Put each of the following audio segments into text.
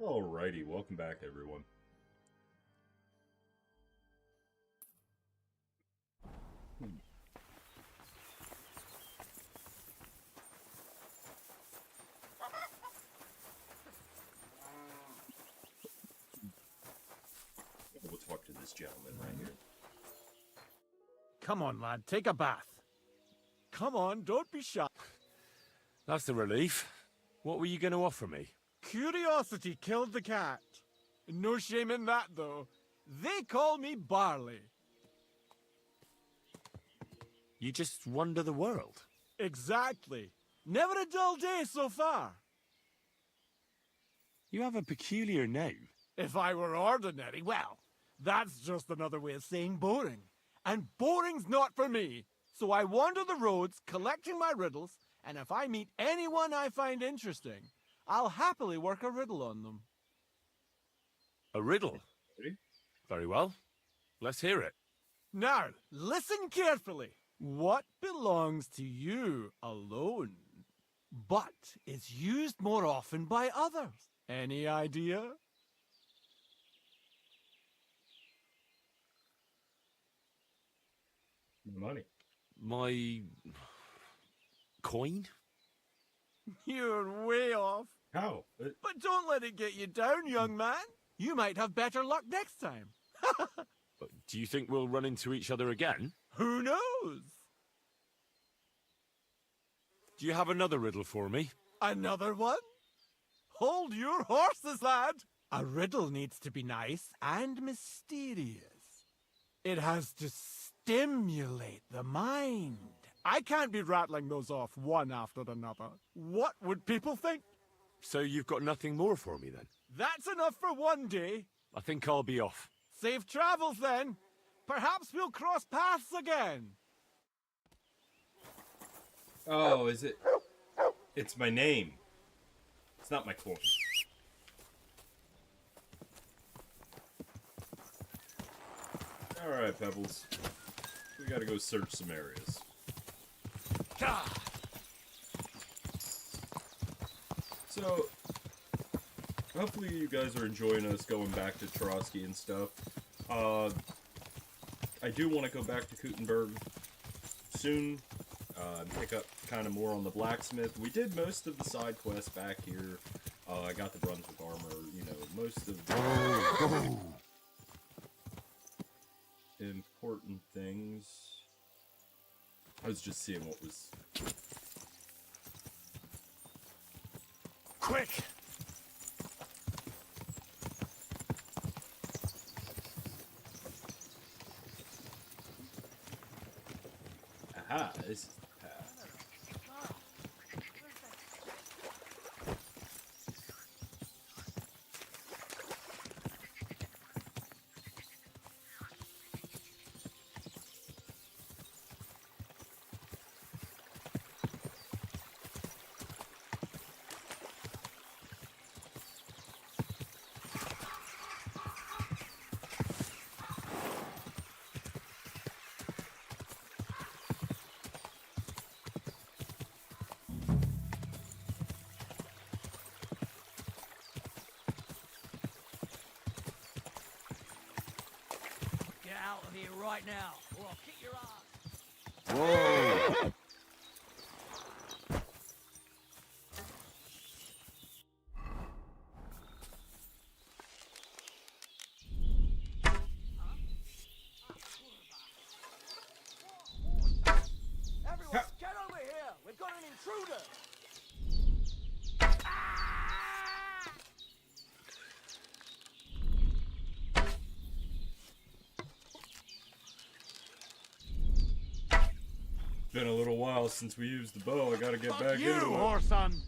Alrighty, welcome back everyone. We'll talk to this gentleman right here. Come on, lad, take a bath. Come on, don't be shy. That's a relief. What were you going to offer me? Curiosity killed the cat. No shame in that, though. They call me Barley. You just wander the world. Exactly. Never a dull day so far. You have a peculiar name. If I were ordinary, well, that's just another way of saying boring. And boring's not for me. So I wander the roads collecting my riddles, and if I meet anyone I find interesting, I'll happily work a riddle on them. A riddle? Ready? Very well. Let's hear it. Now, listen carefully. What belongs to you alone, but is used more often by others? Any idea? Money. My... coin? You're way off. How? But don't let it get you down, young man. You might have better luck next time. But do you think we'll run into each other again? Who knows? Do you have another riddle for me? Another one? Hold your horses, lad. A riddle needs to be nice and mysterious. It has to stimulate the mind. I can't be rattling those off one after another. What would people think? So you've got nothing more for me then? That's enough for one day. I think I'll be off. Safe travels then. Perhaps we'll cross paths again. Oh, is it? It's my name. It's not my coin. Alright, Pebbles. We gotta go search some areas. So, hopefully you guys are enjoying us going back to Trosky and stuff. I do want to go back to Kuttenberg soon, pick up kind of more on the blacksmith. We did most of the side quests back here. I got the Brunswick armor, you know, most of the important things. I was just seeing what was... Quick! Aha, this is the path. Get out of here right now, or I'll kick your ass. Whoa! Everyone, get over here! We've got an intruder! Been a little while since we used the bow. I gotta get Fuck back you, into it. whoreson!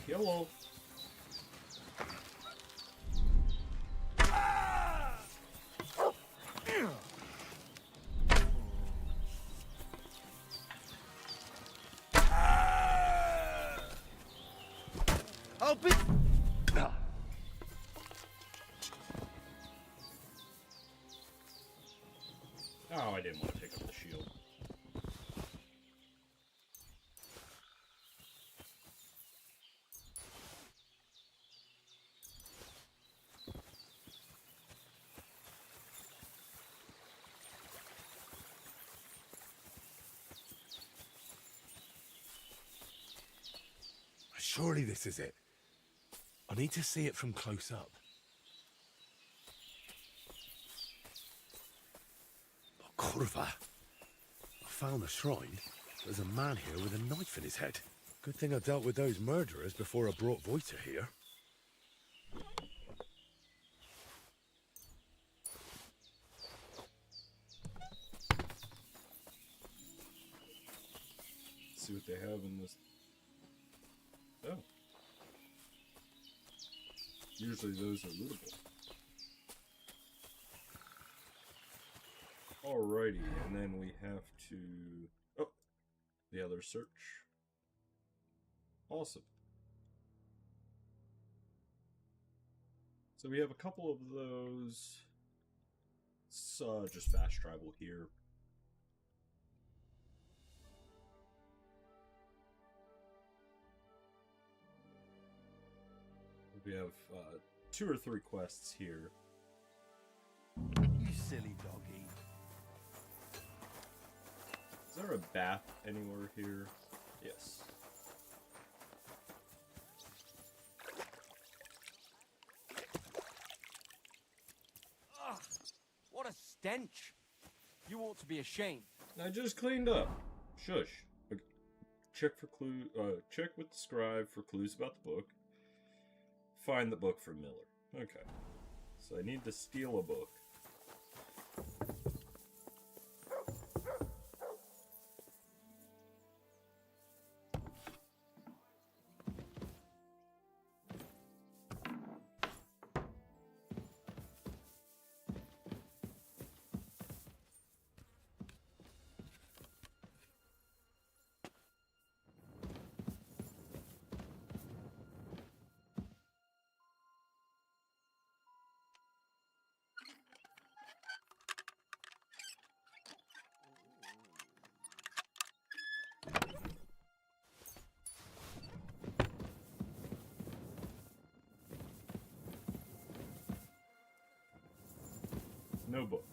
Hello. I'll be... Oh, I didn't want to pick up the shield. Surely this is it. I need to see it from close up. Corva. I found the shrine. There's a man here with a knife in his head. Good thing I dealt with those murderers before I brought Voiter here. See what they have in this. Oh. Usually those are lootable. Alrighty, and then we have to... Oh! The other search. Awesome. So we have a couple of those. Let's just fast travel here. We have 2 or 3 quests here. You silly doggy. Is there a bath anywhere here? Yes. Ugh, what a stench. You ought to be ashamed. I just cleaned up. Shush. Okay. Check for check with the scribe for clues about the book. Find the book for Miller. Okay. So I need to steal a book. No book.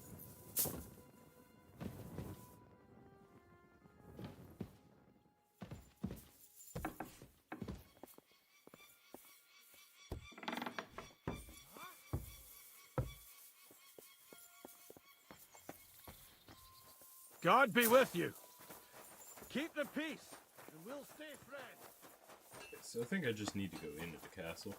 God be with you. Keep the peace, and we'll stay friends. Okay, so I think I just need to go into the castle.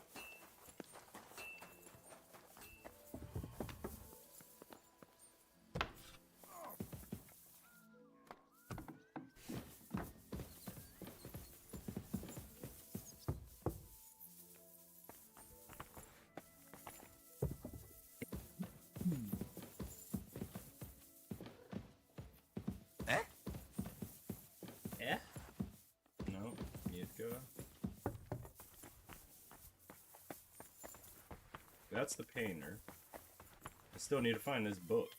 Eh? No, Yitka. That's the painter. I still need to find this book.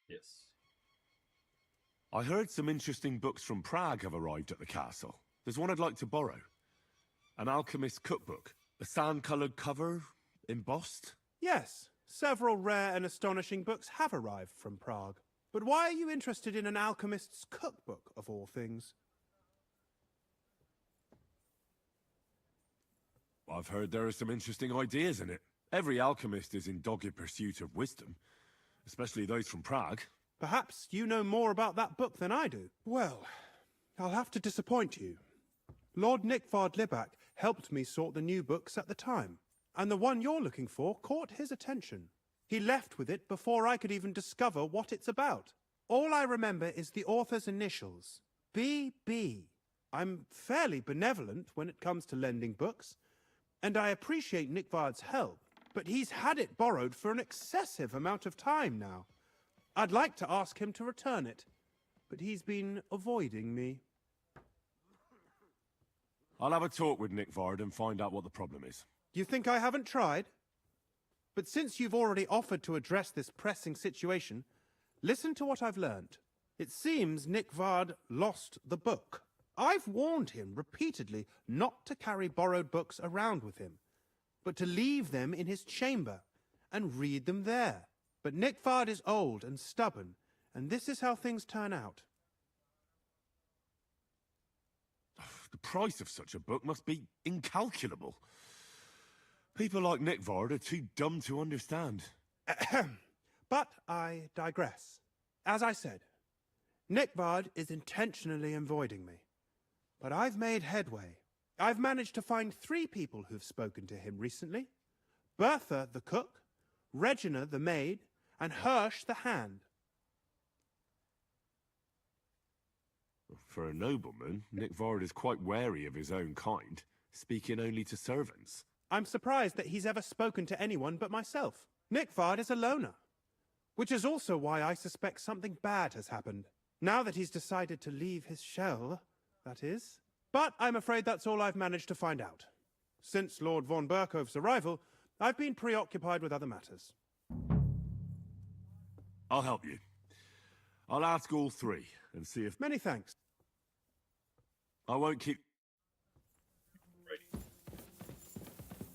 Yes. I heard some interesting books from Prague have arrived at the castle. There's one I'd like to borrow. An alchemist's cookbook. A sand-coloured cover, embossed. Yes, several rare and astonishing books have arrived from Prague. But why are you interested in an alchemist's cookbook, of all things? I've heard there are some interesting ideas in it. Every alchemist is in dogged pursuit of wisdom, especially those from Prague. Perhaps you know more about that book than I do. Well, I'll have to disappoint you. Lord Nickvard Libak helped me sort the new books at the time, and the one you're looking for caught his attention. He left with it before I could even discover what it's about. All I remember is the author's initials, B.B. I'm fairly benevolent when it comes to lending books, and I appreciate Nickvard's help, but he's had it borrowed for an excessive amount of time now. I'd like to ask him to return it, but he's been avoiding me. I'll have a talk with Nickvard and find out what the problem is. You think I haven't tried? But since you've already offered to address this pressing situation, listen to what I've learned. It seems Nickvard lost the book. I've warned him repeatedly not to carry borrowed books around with him, but to leave them in his chamber and read them there. But Nickvard is old and stubborn, and this is how things turn out. The price of such a book must be incalculable. People like Nick Vard are too dumb to understand. But I digress. As I said, Nick Vard is intentionally avoiding me. But I've made headway. I've managed to find 3 people who've spoken to him recently. Bertha, the cook, Regina, the maid, and Hirsch, the hand. For a nobleman, Nick Vard is quite wary of his own kind, speaking only to servants. I'm surprised that he's ever spoken to anyone but myself. Nick Vard is a loner. Which is also why I suspect something bad has happened. Now that he's decided to leave his shell, that is. But I'm afraid that's all I've managed to find out. Since Lord von Berkove's arrival, I've been preoccupied with other matters. I'll help you. I'll ask all 3 and see if... Many thanks. I won't keep... Righty.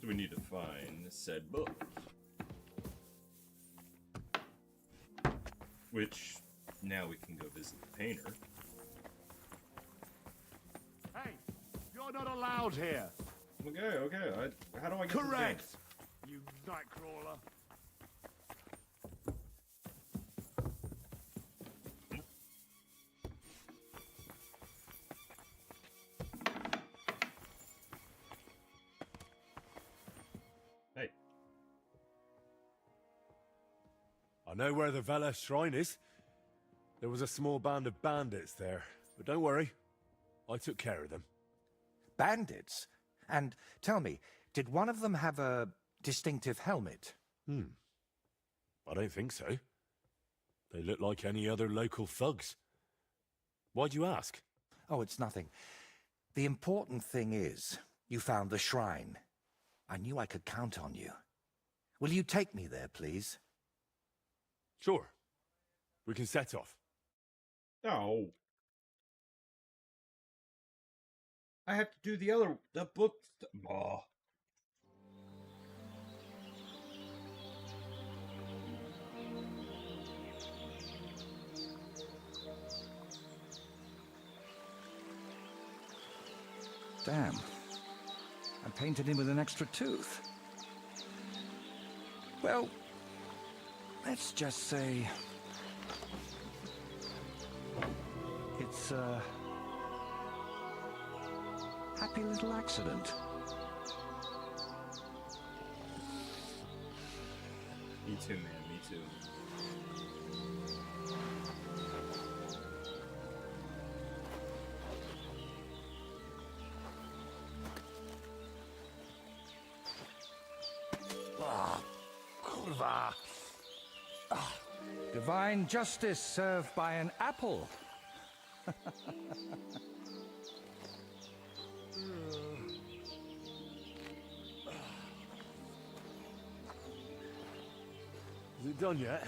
So we need to find said book. Which, now we can go visit the painter. Hey, you're not allowed here. Okay. How do I get to the Correct, gate? you nightcrawler. Hey. I know where the Vela shrine is. There was a small band of bandits there, but don't worry, I took care of them. Bandits? And tell me, did one of them have a distinctive helmet? I don't think so. They look like any other local thugs. Why'd you ask? Oh, it's nothing. The important thing is, you found the shrine. I knew I could count on you. Will you take me there, please? Sure. We can set off. Oh. I have to do the book. Oh. Damn. I painted him with an extra tooth. Well, let's just say... it's a... happy little accident. Me too, man. Me too. Kurva. Divine justice served by an apple. Is it done yet?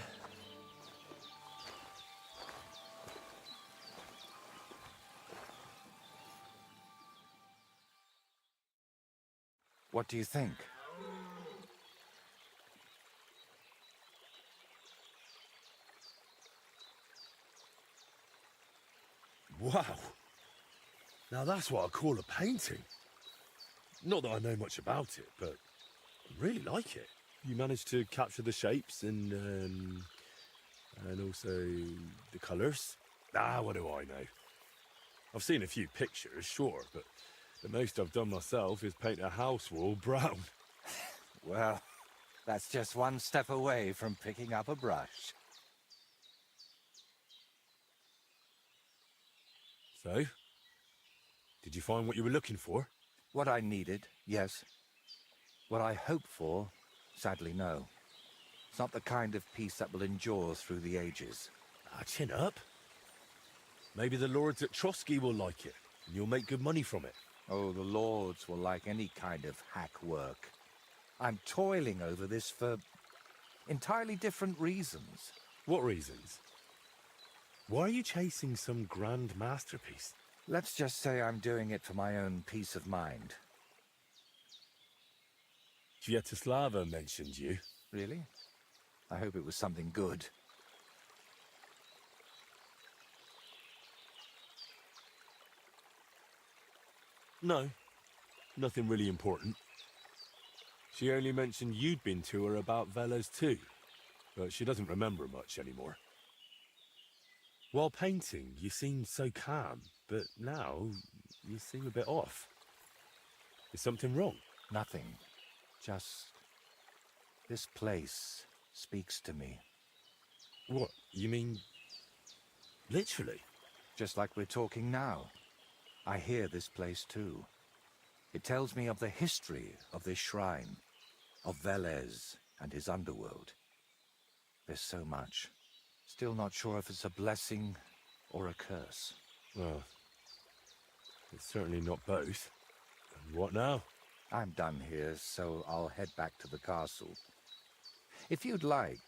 What do you think? Wow. Now that's what I call a painting. Not that I know much about it, but I really like it. You managed to capture the shapes and also the colours. What do I know? I've seen a few pictures, sure, but the most I've done myself is paint a house wall brown. Well, that's just one step away from picking up a brush. So, did you find what you were looking for? What I needed, yes. What I hope for, sadly, no. It's not the kind of piece that will endure through the ages. Chin up. Maybe the lords at Trosky will like it, and you'll make good money from it. Oh, the lords will like any kind of hack work. I'm toiling over this for entirely different reasons. What reasons? Why are you chasing some grand masterpiece? Let's just say I'm doing it for my own peace of mind. Sviatoslava mentioned you. Really? I hope it was something good. No, nothing really important. She only mentioned you'd been to her about Velez too, but she doesn't remember much anymore. While painting, you seemed so calm, but now you seem a bit off. Is something wrong? Nothing. Just... this place speaks to me. What, you mean... literally? Just like we're talking now. I hear this place too. It tells me of the history of this shrine, of Velez and his underworld. There's so much. Still not sure if it's a blessing or a curse. Well, it's certainly not both. And what now? I'm done here, so I'll head back to the castle. If you'd like,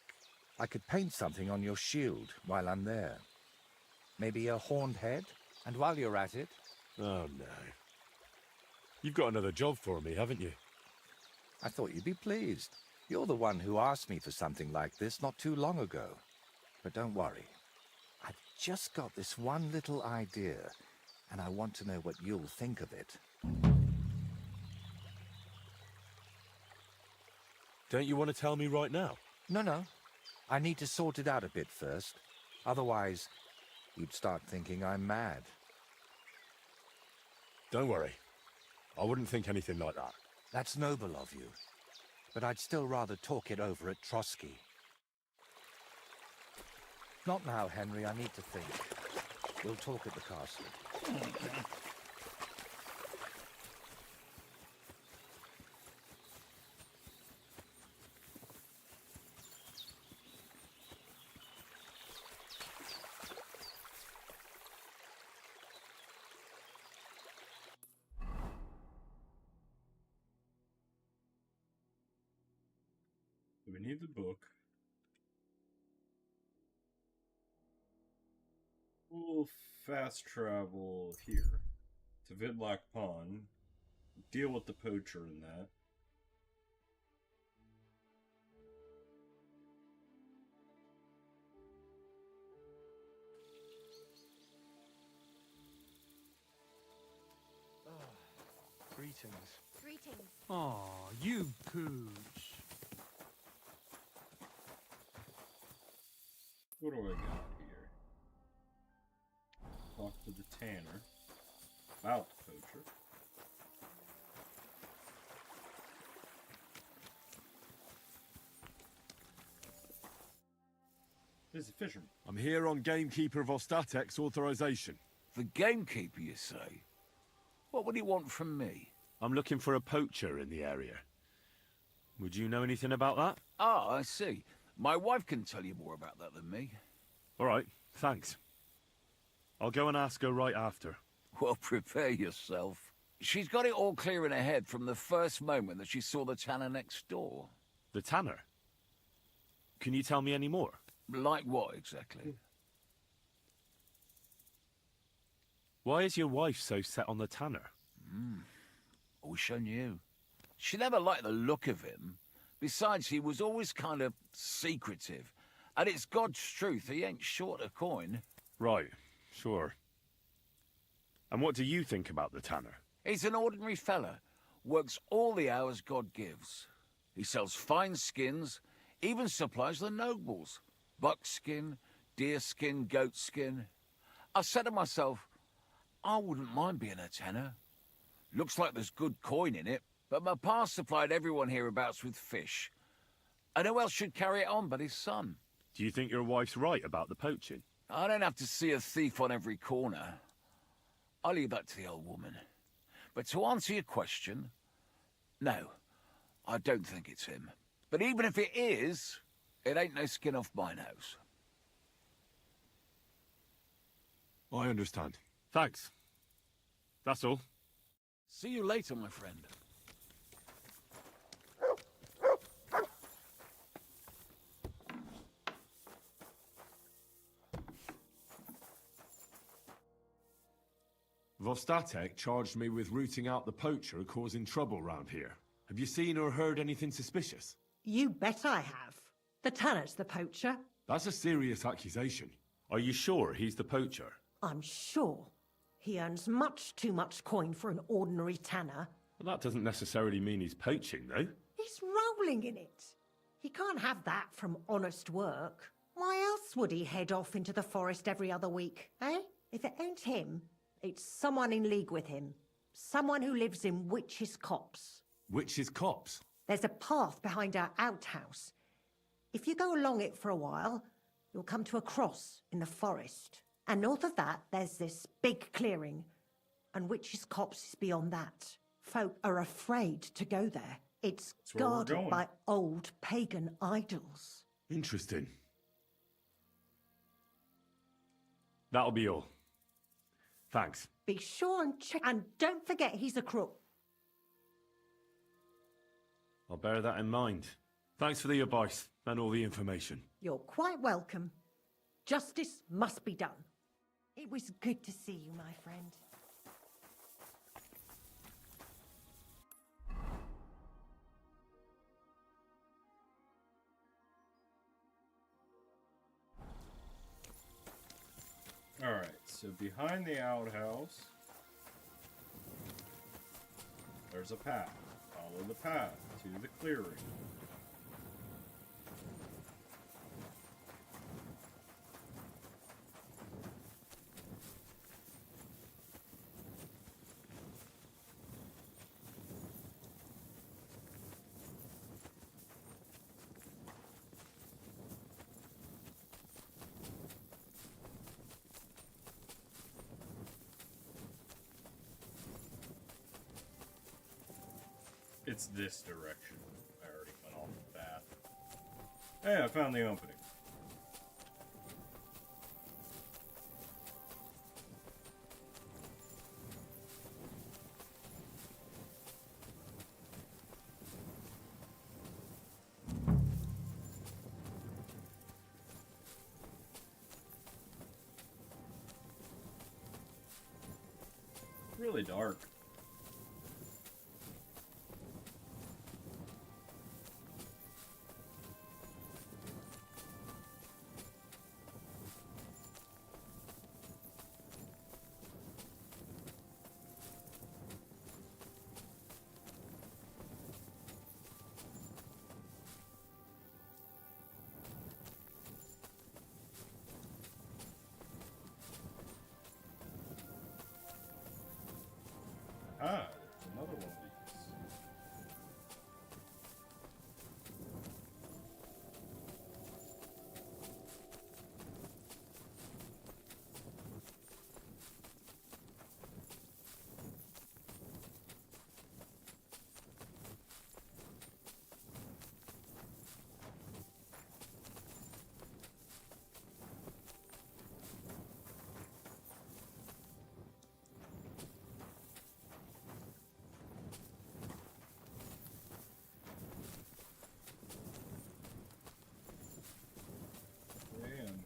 I could paint something on your shield while I'm there. Maybe a horned head? And while you're at it... Oh, no. You've got another job for me, haven't you? I thought you'd be pleased. You're the one who asked me for something like this not too long ago. But don't worry. I've just got this one little idea, and I want to know what you'll think of it. Don't you want to tell me right now? No. I need to sort it out a bit first. Otherwise, you'd start thinking I'm mad. Don't worry. I wouldn't think anything like that. That's noble of you. But I'd still rather talk it over at Trosky. Not now, Henry. I need to think. We'll talk at the castle. We need the book. We'll fast travel here to Vidlac Pond. Deal with the poacher in that. Greetings. Greetings. Aw, you cooch. What do I got here? Talk to the tanner about the poacher. This is a fisherman. I'm here on Gamekeeper Vostatek's authorization. The gamekeeper, you say? What would he want from me? I'm looking for a poacher in the area. Would you know anything about that? Ah, I see. My wife can tell you more about that than me. All right, thanks. I'll go and ask her right after. Well, prepare yourself. She's got it all clear in her head from the first moment that she saw the tanner next door. The tanner? Can you tell me any more? Like what, exactly? Why is your wife so set on the tanner? I wish I knew. She never liked the look of him. Besides, he was always kind of secretive. And it's God's truth, he ain't short a coin. Right, sure. And what do you think about the tanner? He's an ordinary fella. Works all the hours God gives. He sells fine skins, even supplies the nobles. Buckskin, deerskin, goatskin. I said to myself, I wouldn't mind being a tanner. Looks like there's good coin in it, but my pa supplied everyone hereabouts with fish. And who else should carry it on but his son? Do you think your wife's right about the poaching? I don't have to see a thief on every corner. I'll leave that to the old woman. But to answer your question, no, I don't think it's him. But even if it is, it ain't no skin off my nose. I understand. Thanks. That's all. See you later, my friend. Vostatek charged me with rooting out the poacher causing trouble round here. Have you seen or heard anything suspicious? You bet I have. The tanner's the poacher. That's a serious accusation. Are you sure he's the poacher? I'm sure. He earns much too much coin for an ordinary tanner. Well, that doesn't necessarily mean he's poaching, though. He's rolling in it. He can't have that from honest work. Why else would he head off into the forest every other week, eh? If it ain't him, it's someone in league with him. Someone who lives in Witch's Copse. Witch's Copse? There's a path behind our outhouse. If you go along it for a while, you'll come to a cross in the forest. And north of that, there's this big clearing. And Witch's Copse is beyond that. Folk are afraid to go there. It's That's where we're guarded going. by old pagan idols. Interesting. That'll be all. Thanks. Be sure and check. And don't forget he's a crook. I'll bear that in mind. Thanks for the advice and all the information. You're quite welcome. Justice must be done. It was good to see you, my friend. Alright, so behind the outhouse, there's a path. Follow the path to the clearing. It's this direction. I already went off the path. Hey, I found the opening. Really dark. Ah, there's another one of these. Man.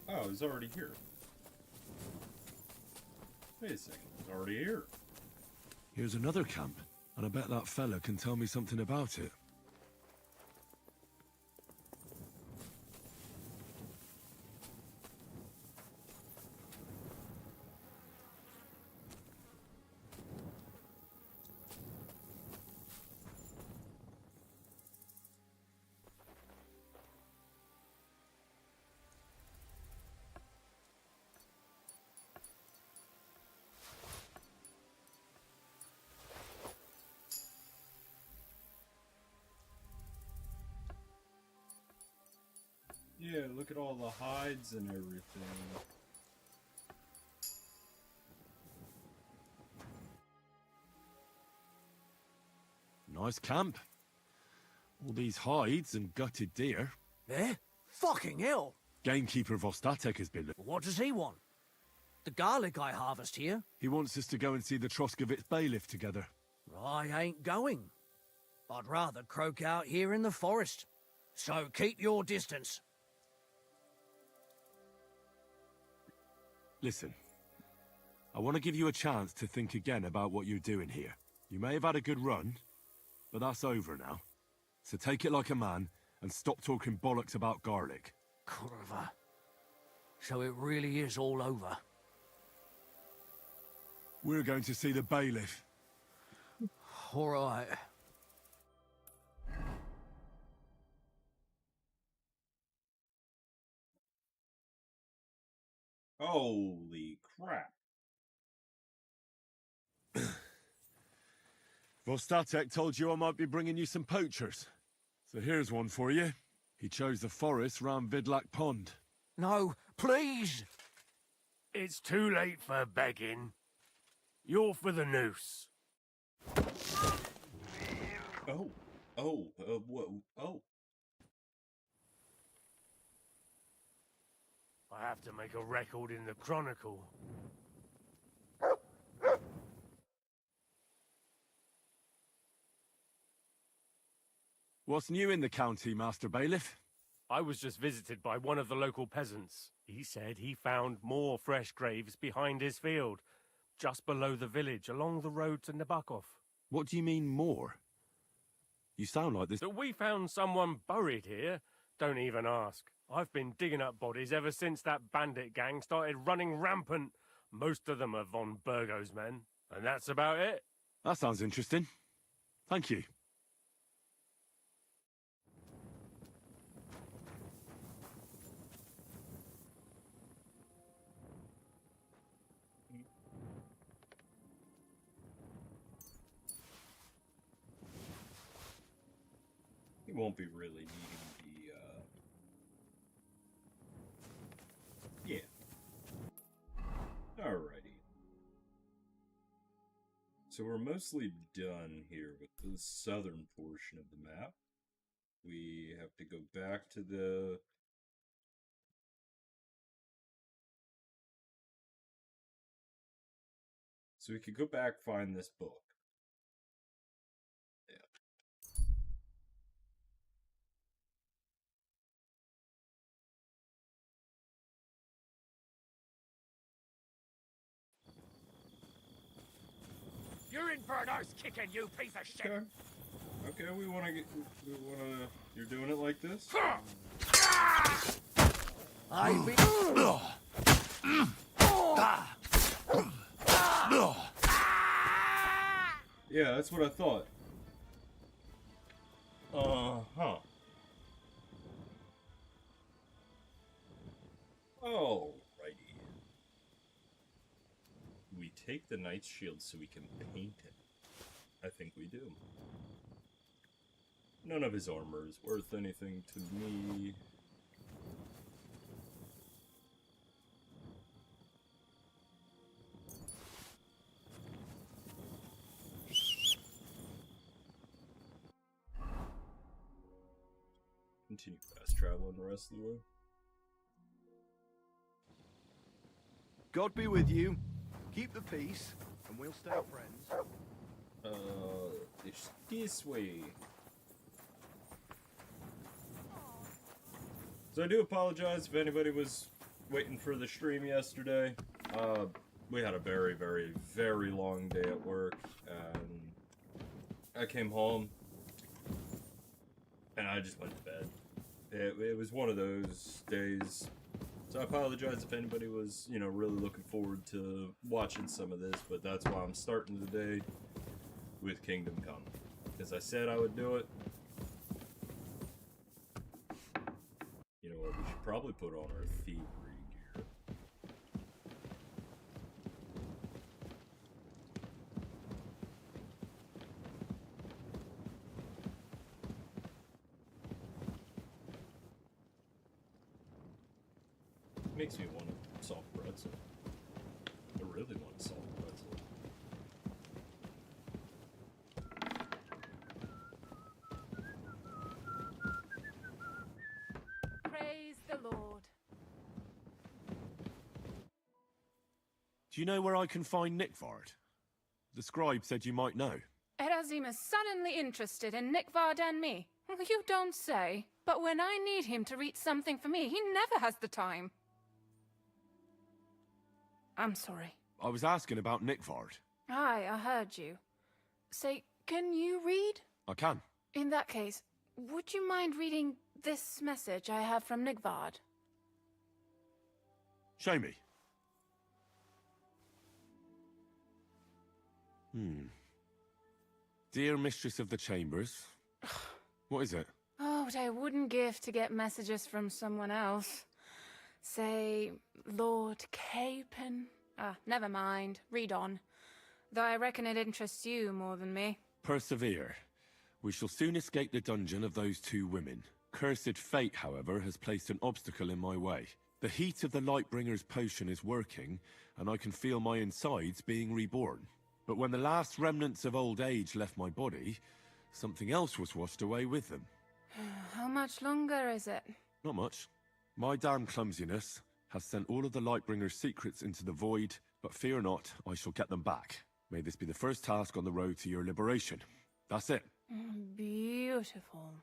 Oh, he's already here. Wait a second, he's already here. Here's another camp, and I bet that fella can tell me something about it. Yeah, look at all the hides and everything. Nice camp. All these hides and gutted deer. Eh? Fucking hell! Gamekeeper Vostatek has been... What does he want? The garlic I harvest here? He wants us to go and see the Troskovitz bailiff together. I ain't going. I'd rather croak out here in the forest. So keep your distance. Listen, I want to give you a chance to think again about what you're doing here. You may have had a good run, but that's over now. So take it like a man and stop talking bollocks about garlic. Kurva. So it really is all over. We're going to see the bailiff. All right. Holy crap. Vostatek told you I might be bringing you some poachers. So here's one for you. He chose the forest round Vidlak Pond. No, please! It's too late for begging. You're for the noose. Oh. I have to make a record in the Chronicle. What's new in the county, Master Bailiff? I was just visited by one of the local peasants. He said he found more fresh graves behind his field, just below the village, along the road to Nabokov. What do you mean, more? You sound like this... That we found someone buried here? Don't even ask. I've been digging up bodies ever since that bandit gang started running rampant. Most of them are von Burgo's men, and that's about it. That sounds interesting. Thank you. He won't be really needing the, yeah. Alrighty. So we're mostly done here with the southern portion of the map. We have to go back to the... So we could go back, find this book. You're in for a nice kicking, you piece of shit! Okay, we wanna... You're doing it like this? Yeah, that's what I thought. Uh-huh. Alrighty. We take the knight's shield so we can paint it. I think we do. None of his armor is worth anything to me. Continue fast traveling the rest of the way. God be with you. Keep the peace, and we'll stay friends. It's this way. So I do apologize if anybody was waiting for the stream yesterday. We had a very, very, very long day at work, and I came home, and I just went to bed. It was one of those days. So I apologize if anybody was, you know, really looking forward to watching some of this, but that's why I'm starting the day with Kingdom Come. Because I said I would do it. You know what, we should probably put on our thievery gear. Makes me want a soft pretzel. I really want a soft pretzel. Praise the Lord. Do you know where I can find Nickvard? The scribe said you might know. Erazim is suddenly interested in Nickvard and me. You don't say. But when I need him to read something for me, he never has the time. I'm sorry. I was asking about Nickvard. Aye, I heard you. Say, can you read? I can. In that case, would you mind reading this message I have from Nigvard? Show me. Dear Mistress of the Chambers. What is it? Oh, what I wouldn't give to get messages from someone else. Say, Lord Capon. Never mind. Read on. Though I reckon it interests you more than me. Persevere. We shall soon escape the dungeon of those two women. Cursed fate, however, has placed an obstacle in my way. The heat of the Lightbringer's potion is working, and I can feel my insides being reborn. But when the last remnants of old age left my body, something else was washed away with them. How much longer is it? Not much. My damn clumsiness has sent all of the Lightbringer's secrets into the void, but fear not, I shall get them back. May this be the first task on the road to your liberation. That's it. Beautiful.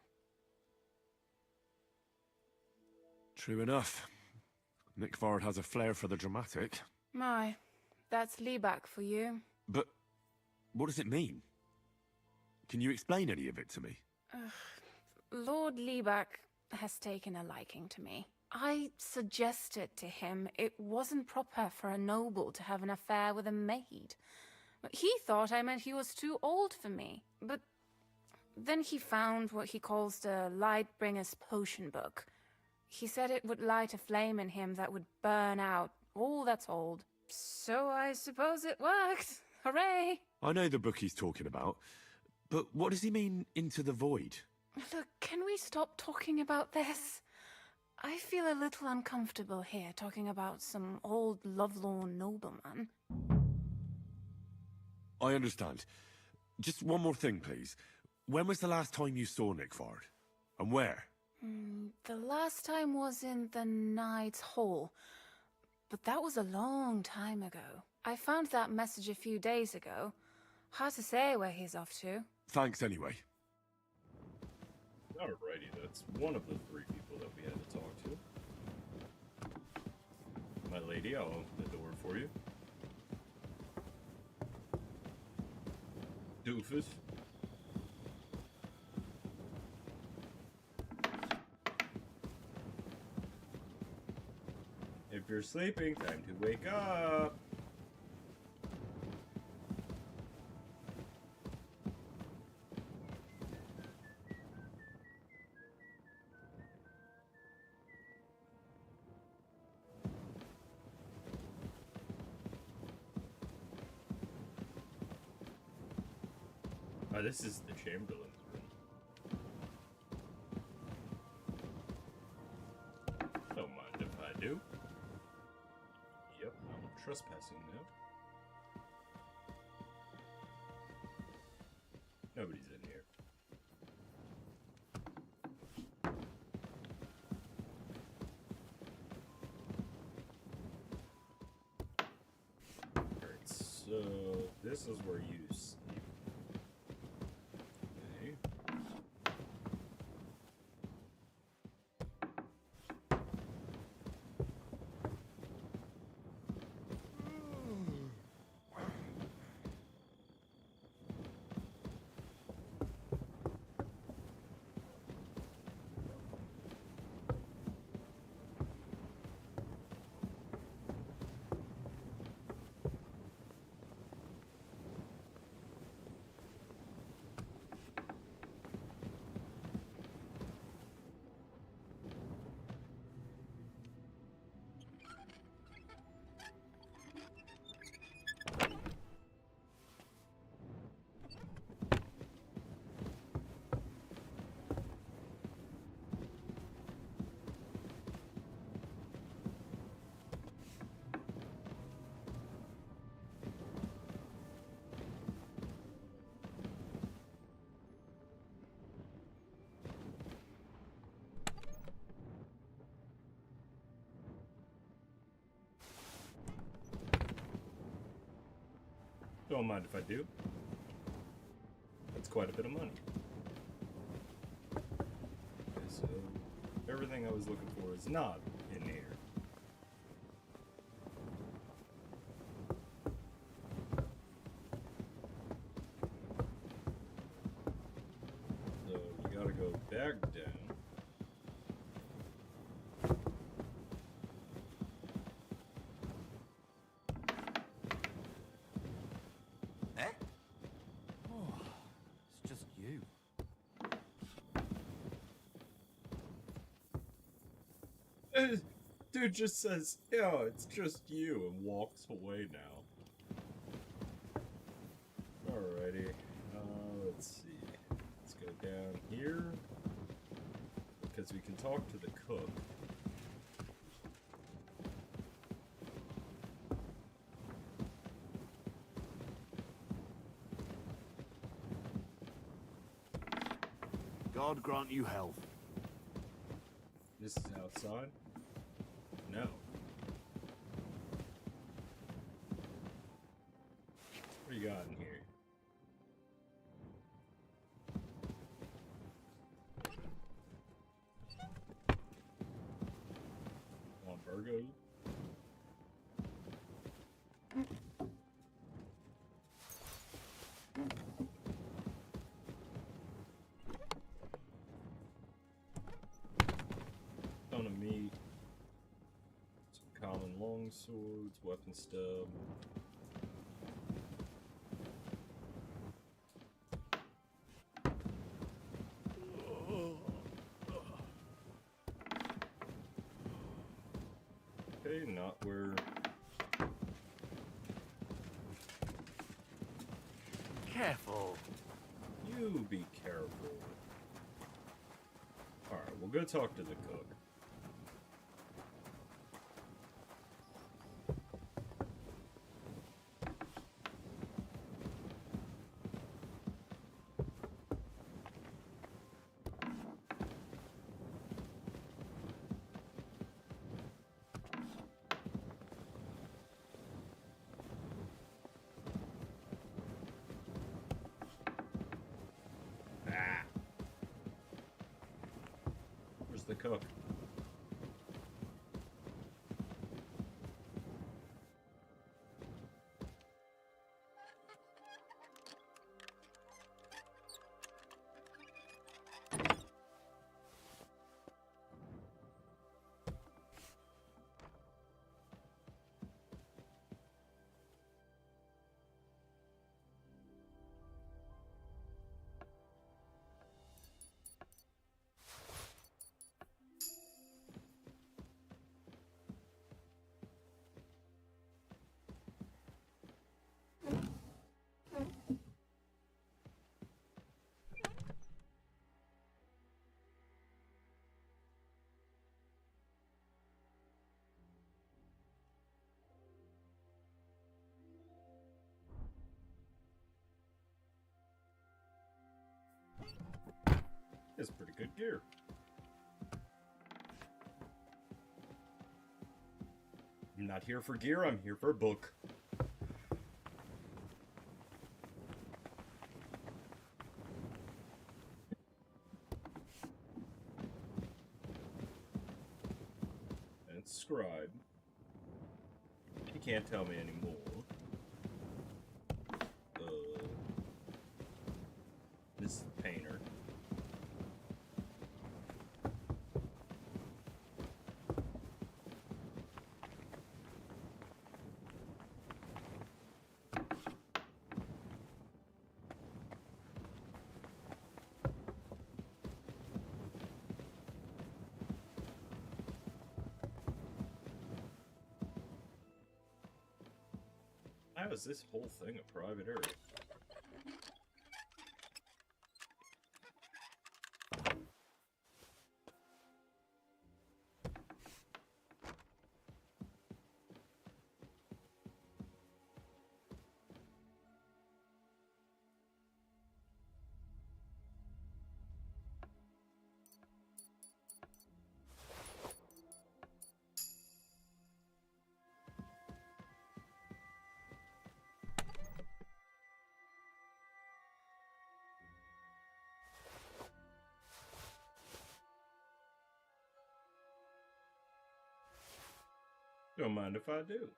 True enough. Nigvard has a flair for the dramatic. My, that's Liebach for you. But what does it mean? Can you explain any of it to me? Lord Liebach has taken a liking to me. I suggested to him it wasn't proper for a noble to have an affair with a maid. He thought I meant he was too old for me. But then he found what he calls the Lightbringer's potion book. He said it would light a flame in him that would burn out all that's old. So I suppose it worked. Hooray! I know the book he's talking about, but what does he mean, into the void? Look, can we stop talking about this? I feel a little uncomfortable here talking about some old lovelorn nobleman. I understand. Just one more thing, please. When was the last time you saw Nigvard? And where? The last time was in the Knight's Hall, but that was a long time ago. I found that message a few days ago. Hard to say where he's off to. Thanks anyway. Alrighty, that's one of the three people that we had to talk to. My lady, I'll open the door for you. Doofus. If you're sleeping, time to wake up. Oh, this is the Chamberlain's room. Don't mind if I do. Yep, I'm trespassing now. Nobody's in here. Alright, so this is where you sleep. Don't mind if I do. That's quite a bit of money. Okay, so everything I was looking for is not in here. So you gotta go back down. Eh? Oh, it's just you. Dude just says, "Yeah, it's just you," and walks away now. Alrighty, let's see. Let's go down here, because we can talk to the cook. God grant you health. This is outside? No. What do you got in here? Want burgers? Ton of meat. Some common long swords, weapon stub. Okay, not where. Careful. You be careful. Alright, we'll go talk to the cook. Ah. Where's the cook? It's pretty good gear. I'm not here for gear, I'm here for a book. And scribe. He can't tell me anymore. This is the painter. How is this whole thing a private area? Don't mind if I do.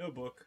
No book.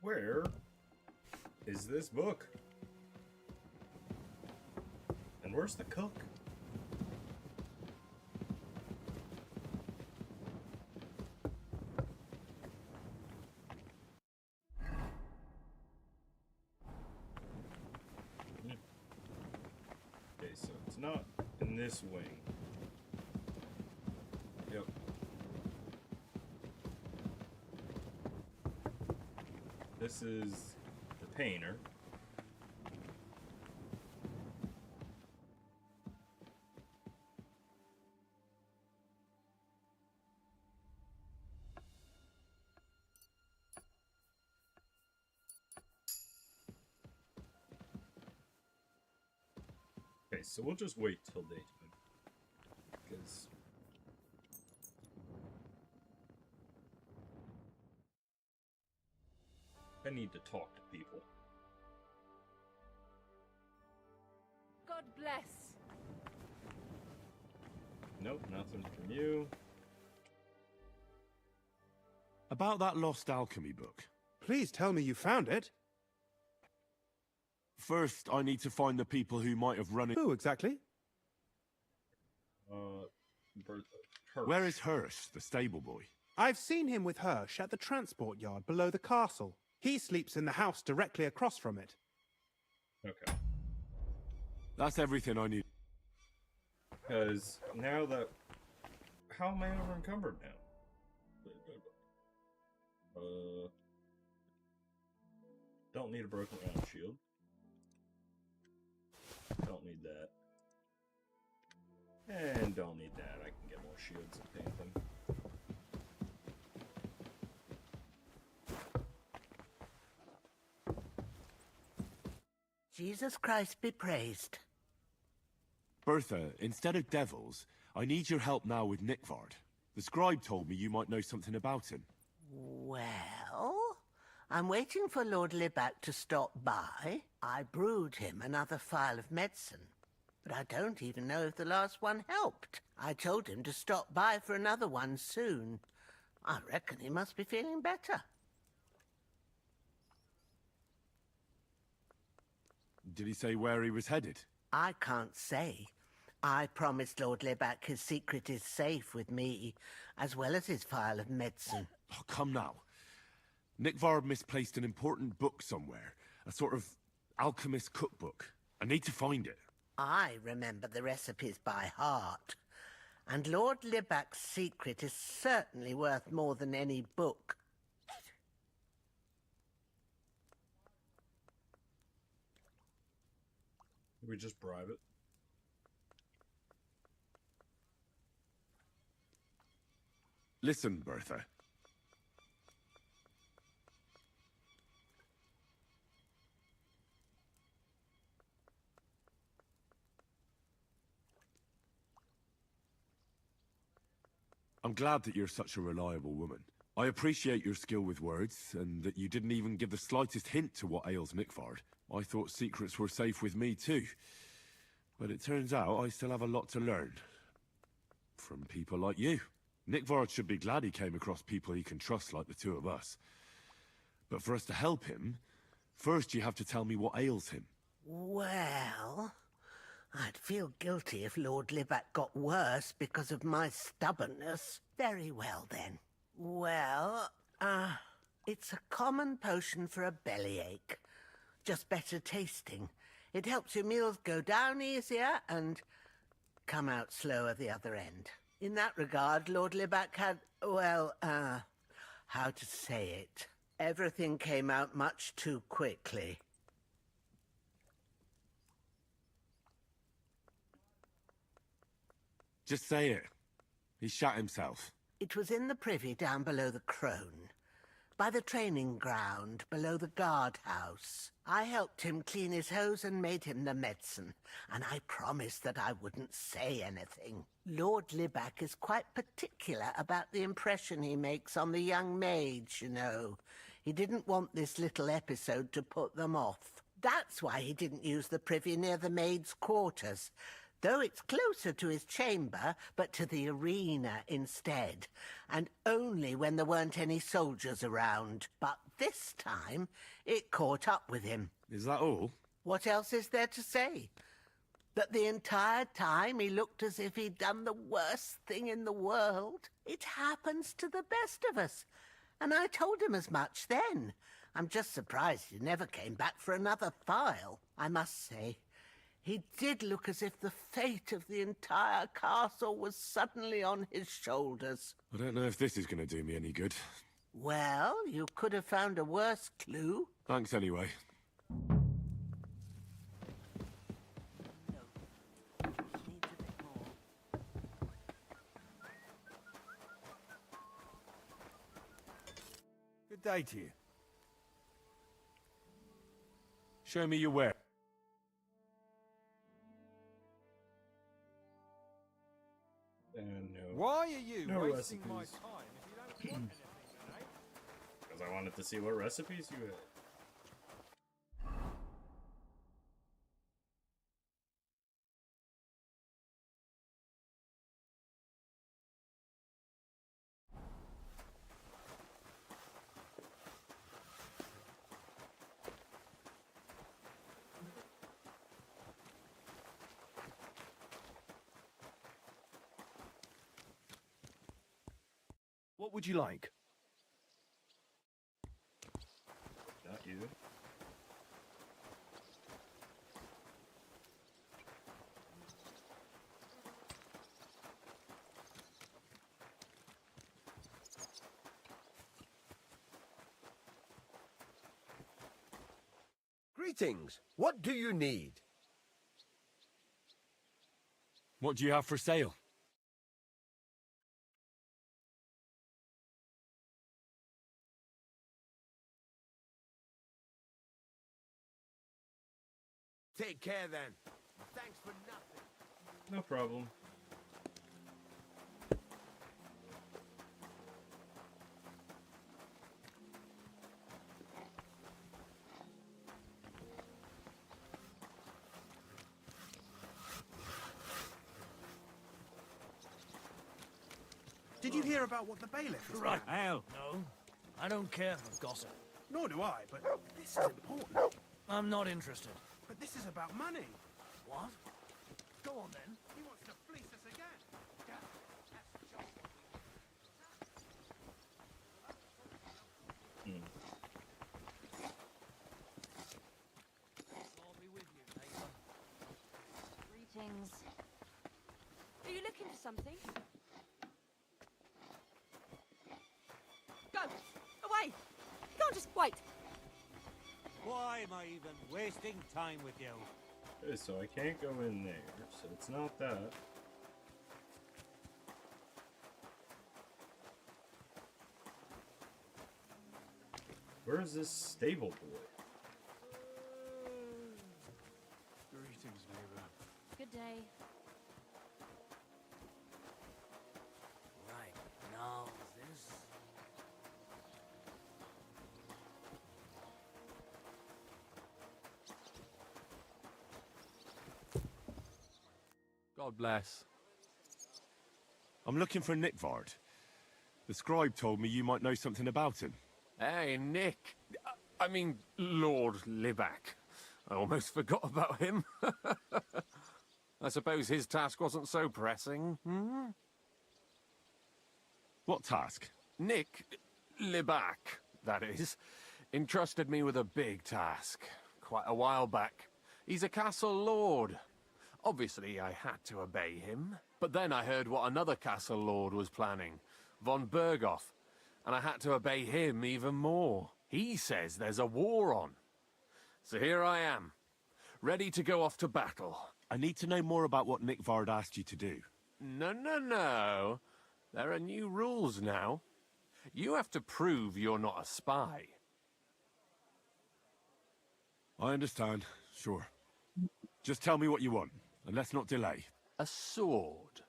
Where is this book? And where's the cook? Okay, so it's not in this wing. Yep. This is the painter. Okay, so we'll just wait till daytime. Because I need to talk to people. God bless. Nope, nothing from you. About that lost alchemy book. Please tell me you found it. First, I need to find the people who might have run it. Who exactly? Hirsch. Where is Hirsch, the stable boy? I've seen him with Hirsch at the transport yard below the castle. He sleeps in the house directly across from it. Okay. That's everything I need. Because now that... How am I over encumbered now? Don't need a broken round shield. Don't need that. And don't need that. I can get more shields and paint them. Jesus Christ be praised. Bertha, instead of devils, I need your help now with Nickvard. The scribe told me you might know something about him. Well, I'm waiting for Lord Libac to stop by. I brewed him another phial of medicine, but I don't even know if the last one helped. I told him to stop by for another one soon. I reckon he must be feeling better. Did he say where he was headed? I can't say. I promised Lord Libac his secret is safe with me, as well as his phial of medicine. Oh, come now. Nickvard misplaced an important book somewhere. A sort of alchemist cookbook. I need to find it. I remember the recipes by heart. And Lord Libac's secret is certainly worth more than any book. We just bribe it. Listen, Bertha. I'm glad that you're such a reliable woman. I appreciate your skill with words, and that you didn't even give the slightest hint to what ails Nickvard. I thought secrets were safe with me too. But it turns out I still have a lot to learn. From people like you. Nickvard should be glad he came across people he can trust like the two of us. But for us to help him, first you have to tell me what ails him. Well, I'd feel guilty if Lord Libac got worse because of my stubbornness. Very well, then. Well, it's a common potion for a bellyache. Just better tasting. It helps your meals go down easier and... come out slower the other end. In that regard, Lord Libac had, well, how to say it? Everything came out much too quickly. Just say it. He shot himself. It was in the privy down below the Crone, by the training ground below the guardhouse. I helped him clean his hose and made him the medicine, and I promised that I wouldn't say anything. Lord Libac is quite particular about the impression he makes on the young maids, you know. He didn't want this little episode to put them off. That's why he didn't use the privy near the maids' quarters, though it's closer to his chamber, but to the arena instead, and only when there weren't any soldiers around. But this time, it caught up with him. Is that all? What else is there to say? That the entire time he looked as if he'd done the worst thing in the world. It happens to the best of us, and I told him as much then. I'm just surprised he never came back for another file. I must say, he did look as if the fate of the entire castle was suddenly on his shoulders. I don't know if this is going to do me any good. Well, you could have found a worse clue. Thanks anyway. Good day to you. Show me your ware. And no. Why are you No wasting my recipes. time if you don't want anything today? Because I wanted to see what recipes you had. What would you like? Not you. Greetings. What do you need? What do you have for sale? Take care then. Thanks for nothing. No problem. Did you hear about what the bailiff is Right. doing? Hell, no. I don't care for gossip. Nor do I, but this is important. I'm not interested. But this is about money. What? Go on then. He wants to fleece us again. I'll be with you, neighbor. Greetings. Are you looking for something? Go! Away! You can't just wait. Why am I even wasting time with you? Okay, so I can't go in there, so it's not that. Where is this stable boy? Greetings, neighbor. Good day. Right, now this... God bless. I'm looking for Nickvard. The scribe told me you might know something about him. Hey, Nick. I mean, Lord Libac. I almost forgot about him. I suppose his task wasn't so pressing. Hmm? What task? Nick Libac, that is, entrusted me with a big task quite a while back. He's a castle lord. Obviously, I had to obey him. But then I heard what another castle lord was planning, von Berghoff, and I had to obey him even more. He says there's a war on. So here I am, ready to go off to battle. I need to know more about what Nickvard asked you to do. No. There are new rules now. You have to prove you're not a spy. I understand, sure. Just tell me what you want, and let's not delay. A sword.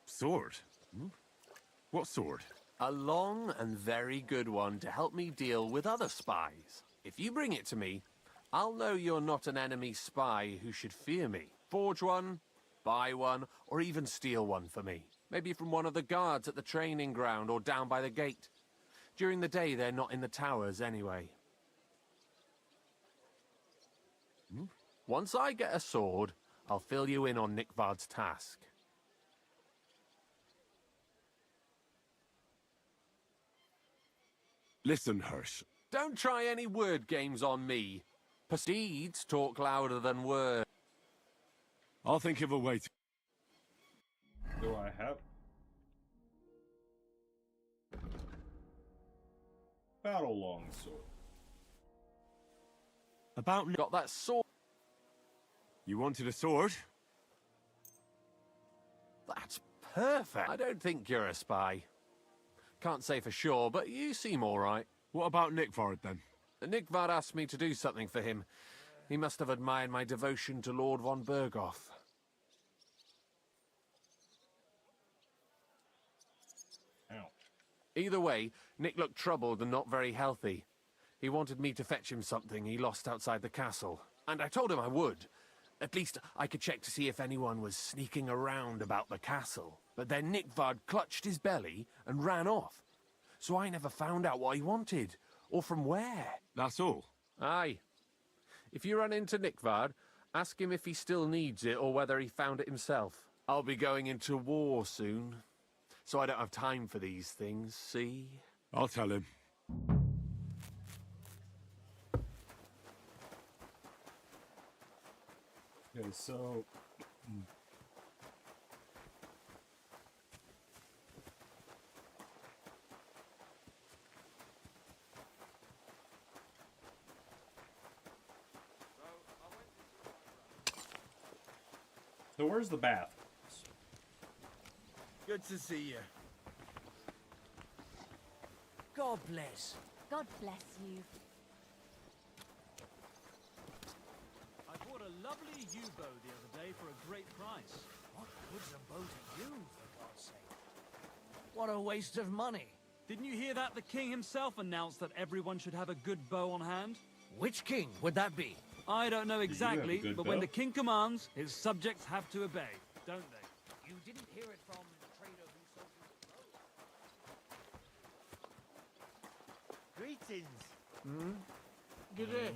Sword? Hmm? What sword? A long and very good one to help me deal with other spies. If you bring it to me, I'll know you're not an enemy spy who should fear me. Forge one, buy one, or even steal one for me. Maybe from one of the guards at the training ground or down by the gate. During the day, they're not in the towers anyway. Once I get a sword, I'll fill you in on Nickvard's task. Listen, Hirsch. Don't try any word games on me. Deeds talk louder than words. I'll think of a way to... Do I have... Battle longsword. About... Got that sword. You wanted a sword? That's perfect. I don't think you're a spy. Can't say for sure, but you seem all right. What about Nickvard, then? Nickvard asked me to do something for him. He must have admired my devotion to Lord von Berghoff. Ow. Either way, Nick looked troubled and not very healthy. He wanted me to fetch him something he lost outside the castle. And I told him I would. At least I could check to see if anyone was sneaking around about the castle. But then Nickvard clutched his belly and ran off. So I never found out what he wanted, or from where. That's all? Aye. If you run into Nickvard, ask him if he still needs it or whether he found it himself. I'll be going into war soon, so I don't have time for these things, see? I'll tell him. Okay, so... So where's the bath? Good to see you. God bless. God bless you. I bought a lovely U-bow the other day for a great price. What good's a bow to you, for God's sake? What a waste of money. Didn't you hear that the king himself announced that everyone should have a good bow on hand? Which king would that be? I don't know exactly, but when bow? the king commands, his subjects have to obey, don't they? You didn't hear it from the trader who sold you the bow. Greetings. Good day.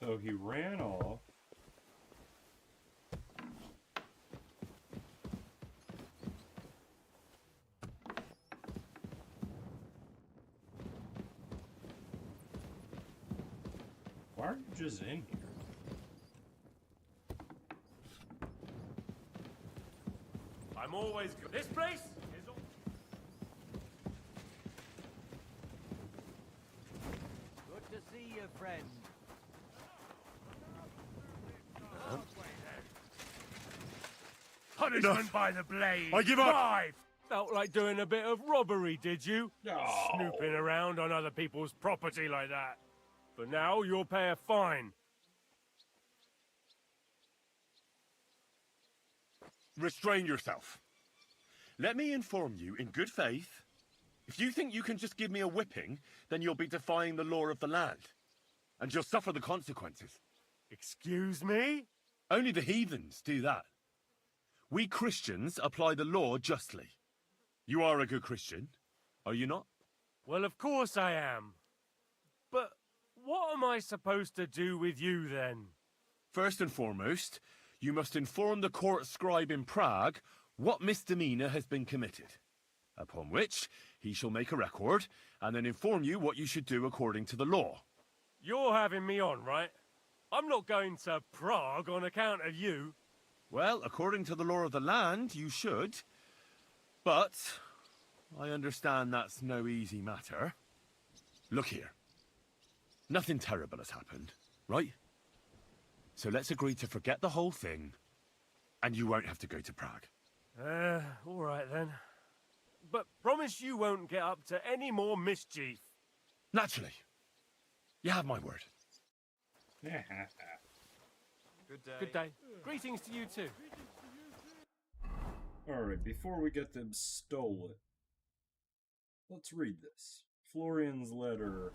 So he ran off. Why are you just in here? I'm always good. This place is all... Good to see you, friend. Punishment by the blade. I give up. 5, Felt like doing a bit of robbery, did you? Snooping around on other people's property like that. But now you'll pay a fine. Restrain yourself. Let me inform you in good faith. If you think you can just give me a whipping, then you'll be defying the law of the land. And you'll suffer the consequences. Excuse me? Only the heathens do that. We Christians apply the law justly. You are a good Christian, are you not? Well, of course I am. But what am I supposed to do with you then? First and foremost, you must inform the court scribe in Prague what misdemeanor has been committed. Upon which, he shall make a record, and then inform you what you should do according to the law. You're having me on, right? I'm not going to Prague on account of you. Well, according to the law of the land, you should. But I understand that's no easy matter. Look here. Nothing terrible has happened, right? So let's agree to forget the whole thing, and you won't have to go to Prague. All right then. But promise you won't get up to any more mischief. Naturally. You have my word. Good day. Good day. Greetings to you too. Alright, before we get them stolen, let's read this. Florian's letter.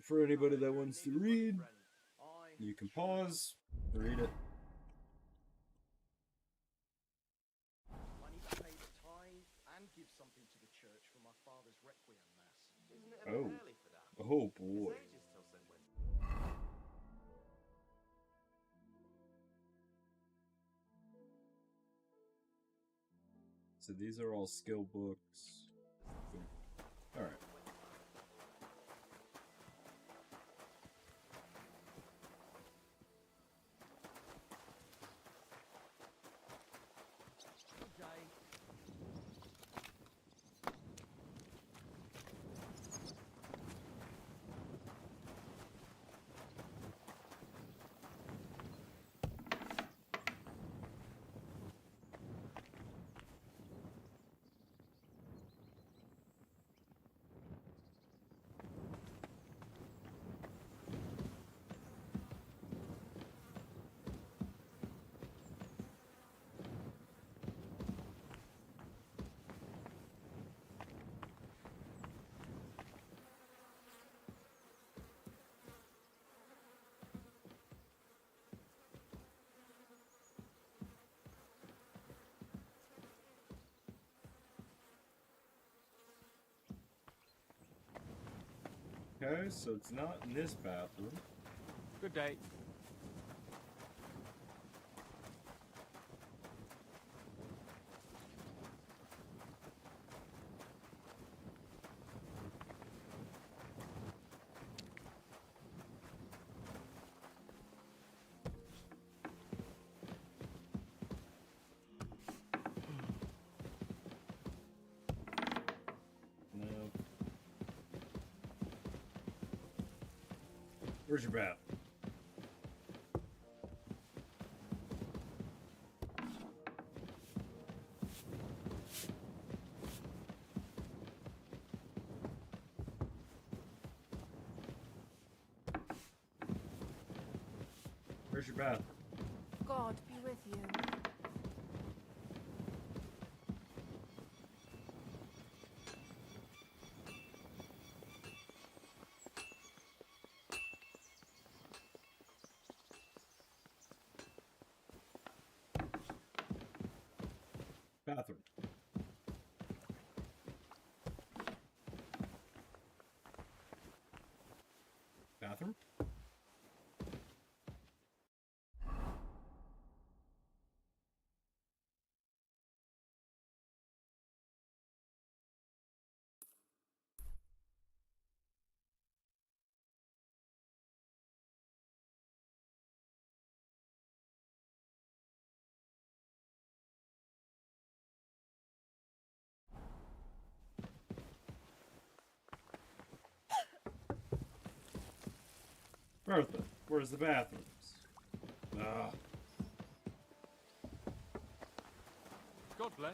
For anybody that wants to read, you can pause, read it. I need to pay the tithe and give something to the church for my father's requiem mass. Isn't it a bit early for that? Oh boy. It's ages till St. Wednesday. So these are all skill books. Alright. Okay, so it's not in this bathroom. Good day. No. Where's your bath? Where's your bath? God be with you. Bathroom. Bathroom? Bertha, where's the bathrooms? bless.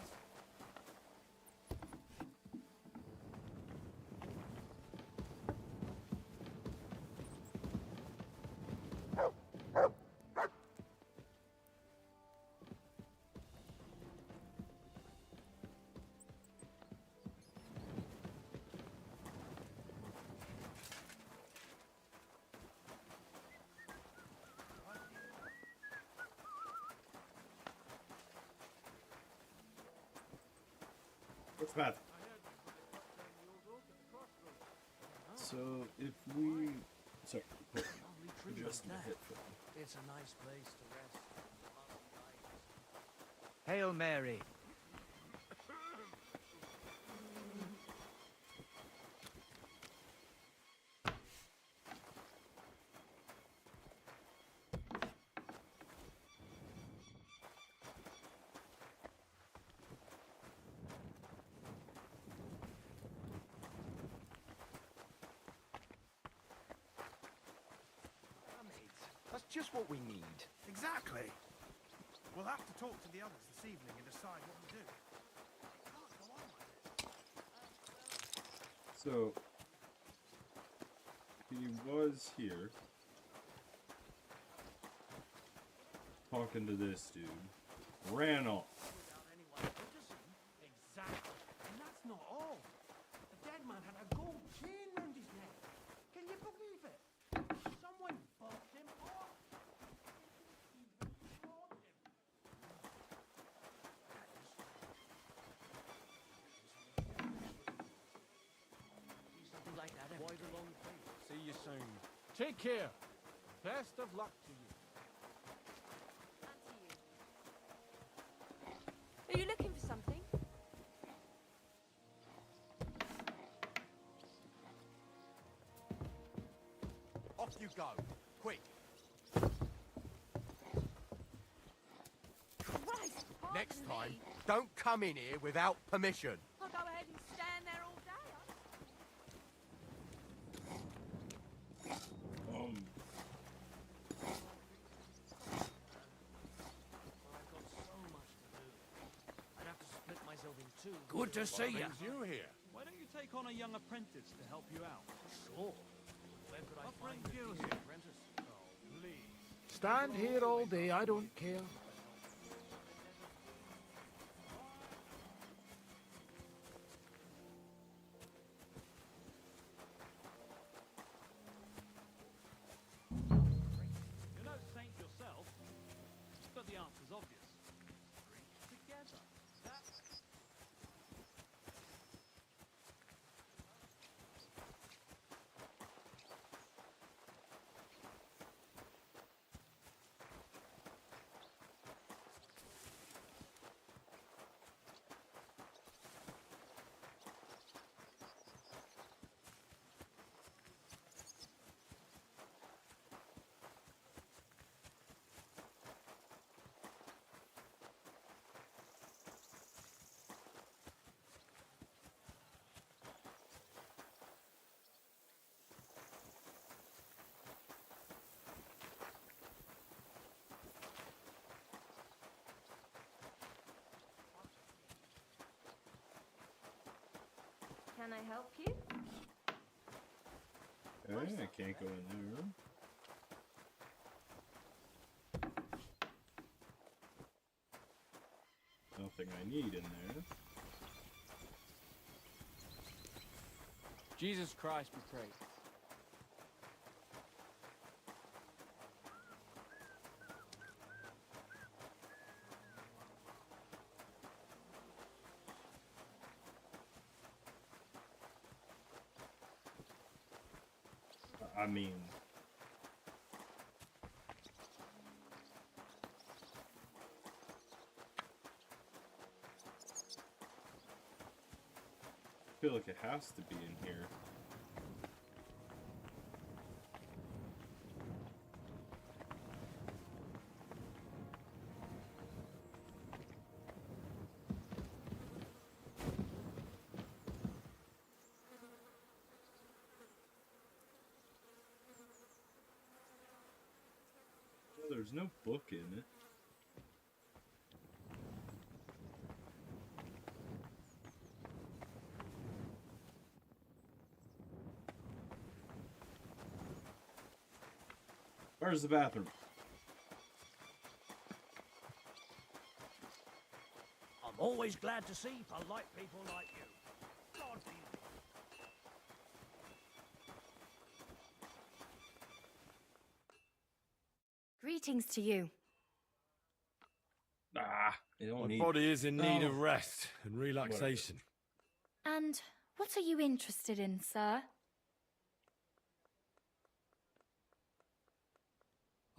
What's bad? So if we, sorry, just a hit for It's a nice place to rest. Hail Mary. That's just what we need. Exactly. We'll have to talk to the others this evening and decide what to do. Can't go on like this. So he was here talking to this dude, ran off. Exactly. And that's not all. The dead man had a gold chain round his neck. Can you believe it? Someone bumped him off. Something like that. Quite a long way. See you soon. Take care. Best of luck to you. Are you looking for something? Off you go. Quick. Christ! Next pardon time, me. don't come in here without permission. I'll go ahead and stand there all day. I'd have to split myself in two. Good to see ya. you here. Why don't you take on a young apprentice to help you out? Sure. Where could I find a you decent here. apprentice? Oh, please. Stand here all day, I don't care. You're no saint yourself, but the answer's obvious. Together. Can I help you? Okay, I can't go in there. Nothing I need in there. Jesus Christ be praised. I mean, I feel like it has to be in here. Well, there's no book in it. Where's the bathroom? I'm always glad to see polite people like you. God be with you. Greetings to you. Ah, you don't My need... body is in need Oh. of rest and relaxation. And what are you interested in, sir?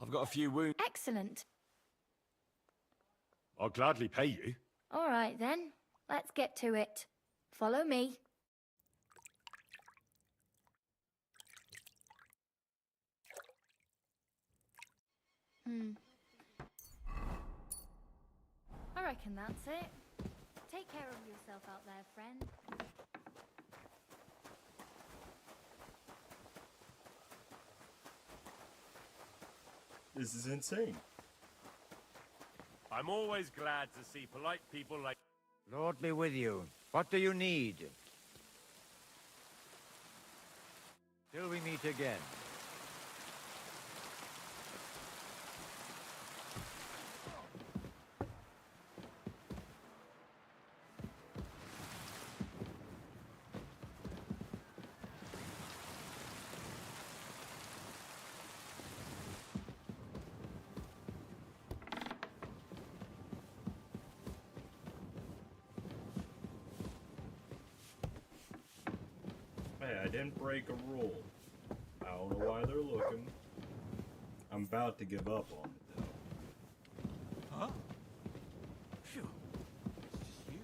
I've got a few wounds. Excellent. I'll gladly pay you. All right, then. Let's get to it. Follow me. I reckon that's it. Take care of yourself out there, friend. This is insane. I'm always glad to see polite people like... Lord be with you. What do you need? Till we meet again. Hey, I didn't break a rule. I don't know why they're looking. I'm about to give up on it, though. Huh? Phew. It's just you.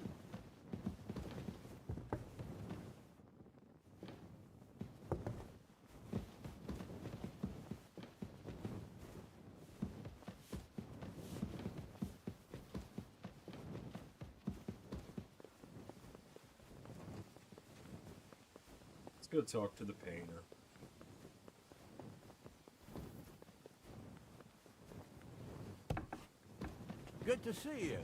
Let's go talk to the painter. Good to see you.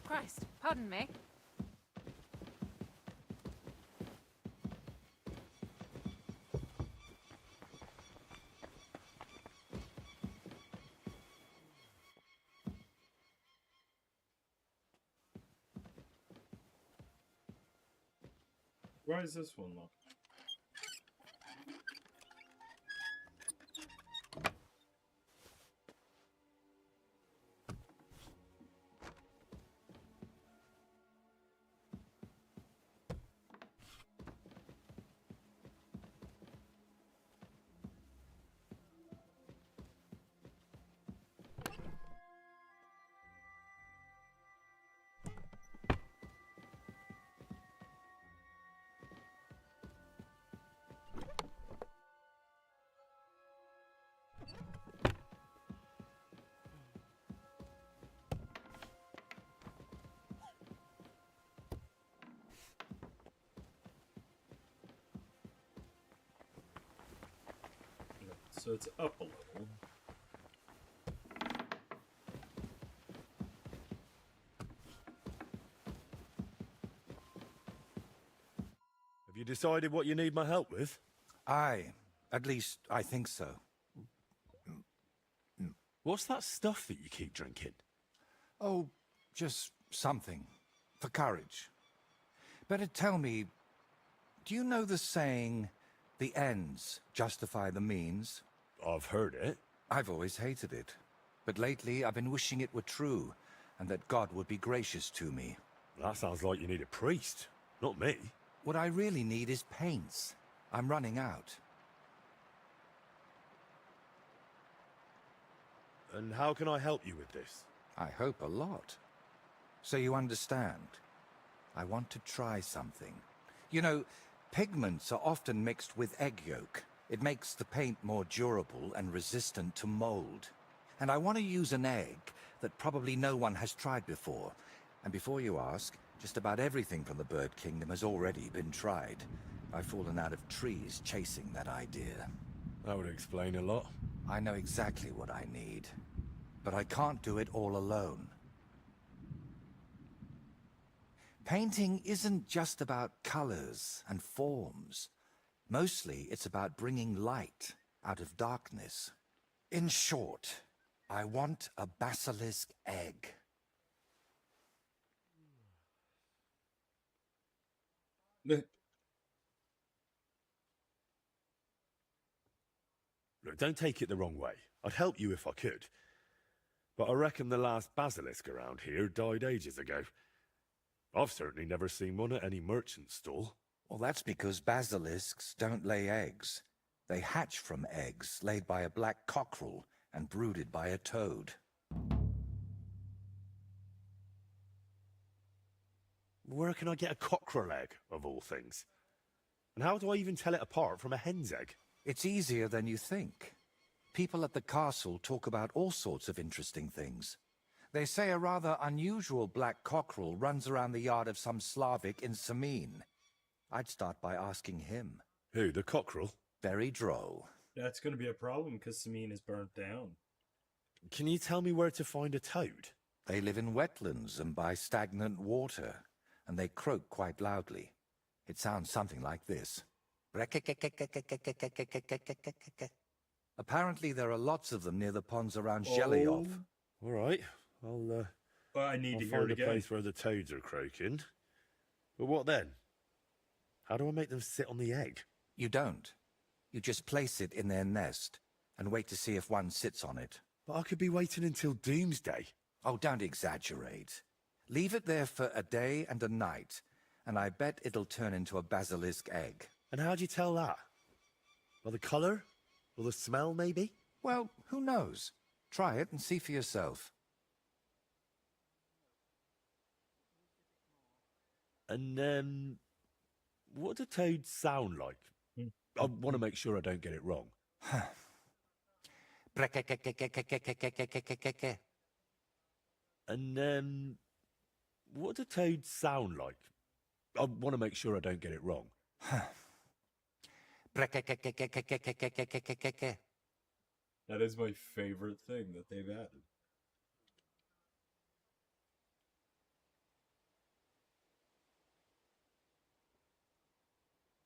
Christ, pardon me. Why is this one locked? So it's up a little. Have you decided what you need my help with? Aye. At least, I think so. What's that stuff that you keep drinking? Oh, just something. For courage. Better tell me, do you know the saying, the ends justify the means? I've heard it. I've always hated it. But lately, I've been wishing it were true, and that God would be gracious to me. That sounds like you need a priest, not me. What I really need is paints. I'm running out. And how can I help you with this? I hope a lot. So you understand. I want to try something. You know, pigments are often mixed with egg yolk. It makes the paint more durable and resistant to mold. And I want to use an egg that probably no one has tried before. And before you ask, just about everything from the bird kingdom has already been tried. I've fallen out of trees chasing that idea. That would explain a lot. I know exactly what I need. But I can't do it all alone. Painting isn't just about colors and forms. Mostly, it's about bringing light out of darkness. In short, I want a basilisk egg. Look, don't take it the wrong way. I'd help you if I could. But I reckon the last basilisk around here died ages ago. I've certainly never seen one at any merchant stall. Well, that's because basilisks don't lay eggs. They hatch from eggs laid by a black cockerel and brooded by a toad. Where can I get a cockerel egg, of all things? And how do I even tell it apart from a hen's egg? It's easier than you think. People at the castle talk about all sorts of interesting things. They say a rather unusual black cockerel runs around the yard of some Slavic in Samine. I'd start by asking him. Who, the cockerel? Very droll. That's going to be a problem because Samine is burnt down. Can you tell me where to find a toad? They live in wetlands and by stagnant water, and they croak quite loudly. It sounds something like this. Apparently there are lots of them near the ponds around Zhelyov. All right, I'll I need to hear find it a again. place where the toads are croaking. But what then? How do I make them sit on the egg? You don't. You just place it in their nest and wait to see if one sits on it. But I could be waiting until doomsday. Oh, don't exaggerate. Leave it there for a day and a night, and I bet it'll turn into a basilisk egg. And how'd you tell that? By the colour? Or the smell, maybe? Well, who knows? Try it and see for yourself. And, what do toads sound like? I want to make sure I don't get it wrong. And, what do toads sound like? I want to make sure I don't get it wrong. That is my favorite thing that they've added.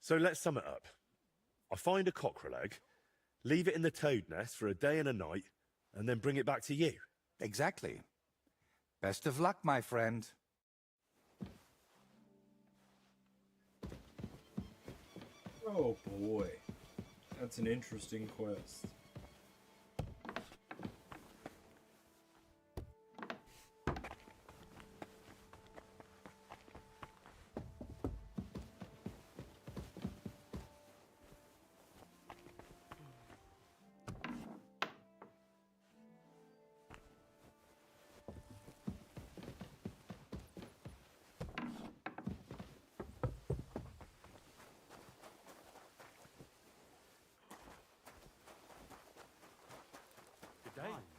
So let's sum it up. I find a cockerel egg, leave it in the toad nest for a day and a night, and then bring it back to you. Exactly. Best of luck, my friend. Oh boy. That's an interesting quest.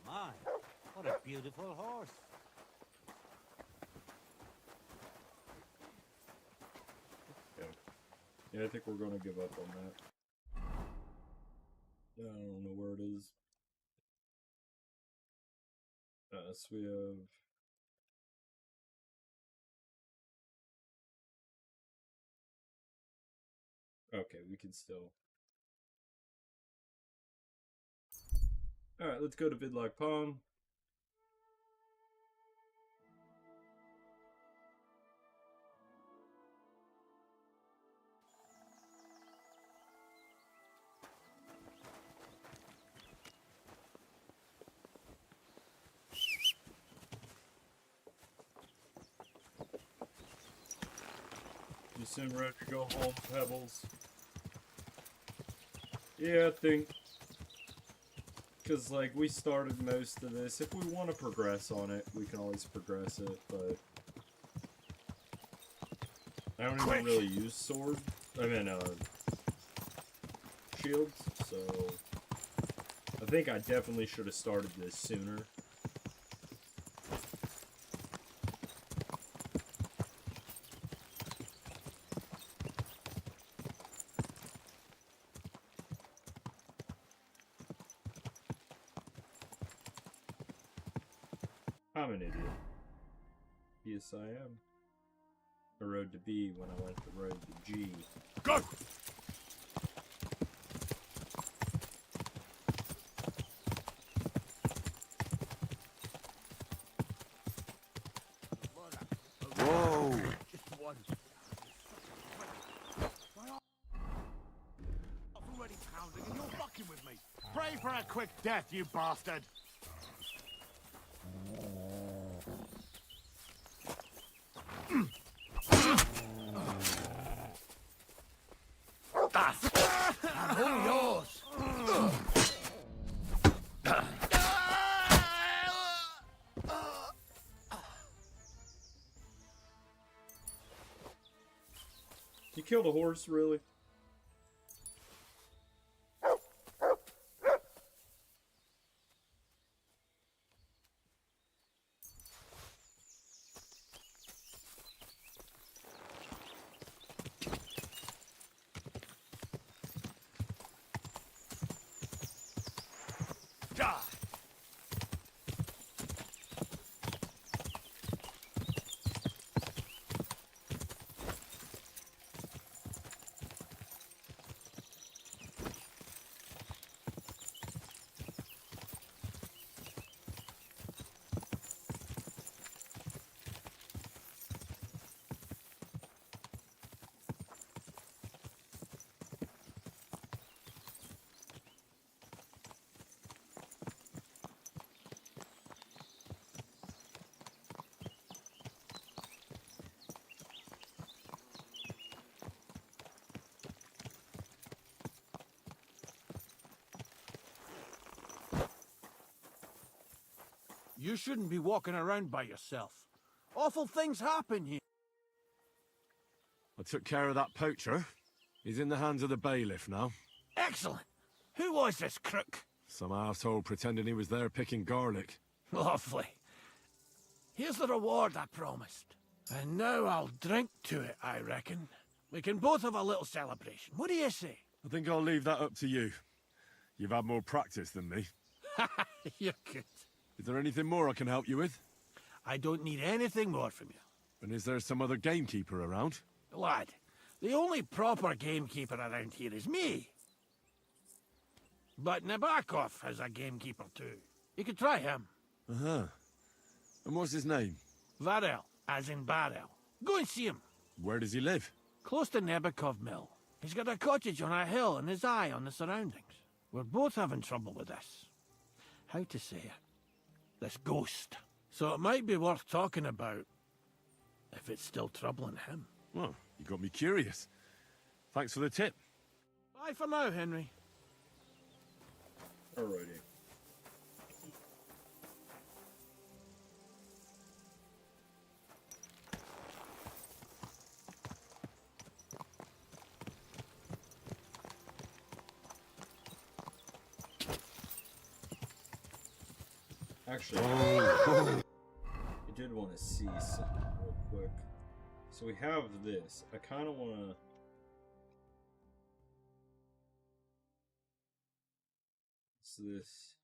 My, what a beautiful horse. Yeah, I think we're going to give up on that. I don't know where it is. So we have... Okay, we can still... Alright, let's go to Vidlag Pond. You soon ready to go home, Pebbles? Yeah, I think... Because, like, we started most of this. If we want to progress on it, we can always progress it, but... I don't even really use sword. I mean, shields, so... I think I definitely should have started this sooner. I'm an idiot. Yes, I am. the road to B when I went the road to G. Go! Whoa! Just one. I'm already pounding and you're fucking with me. Pray for a quick death, you bastard. I'm all yours. You killed a horse, really? You shouldn't be walking around by yourself. Awful things happen here. I took care of that poacher. He's in the hands of the bailiff now. Excellent. Who was this crook? Some asshole pretending he was there picking garlic. Lovely. Here's the reward I promised. And now I'll drink to it, I reckon. We can both have a little celebration. What do you say? I think I'll leave that up to you. You've had more practice than me. You're good. Is there anything more I can help you with? I don't need anything more from you. And is there some other gamekeeper around? Lad, the only proper gamekeeper around here is me. But Nabokov has a gamekeeper too. You could try him. Uh-huh. And what's his name? Varel, as in barrel. Go and see him. Where does he live? Close to Nabokov Mill. He's got a cottage on a hill and his eye on the surroundings. We're both having trouble with this. How to say it? This ghost. So it might be worth talking about if it's still troubling him. Well, you got me curious. Thanks for the tip. Bye for now, Henry. Alrighty. Actually, I did want to see something real quick. So we have this. I kind of want to... What's this?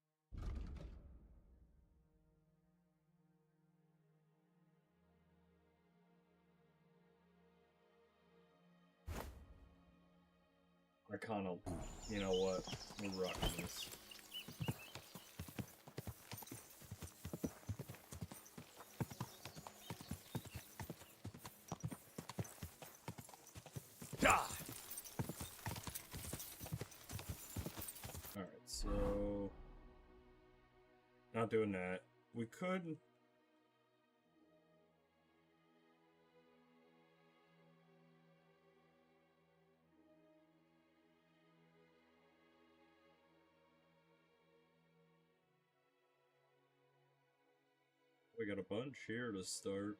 I kind of... You know what? We're rocking this. Alright, so... Not doing that. We could... We got a bunch here to start.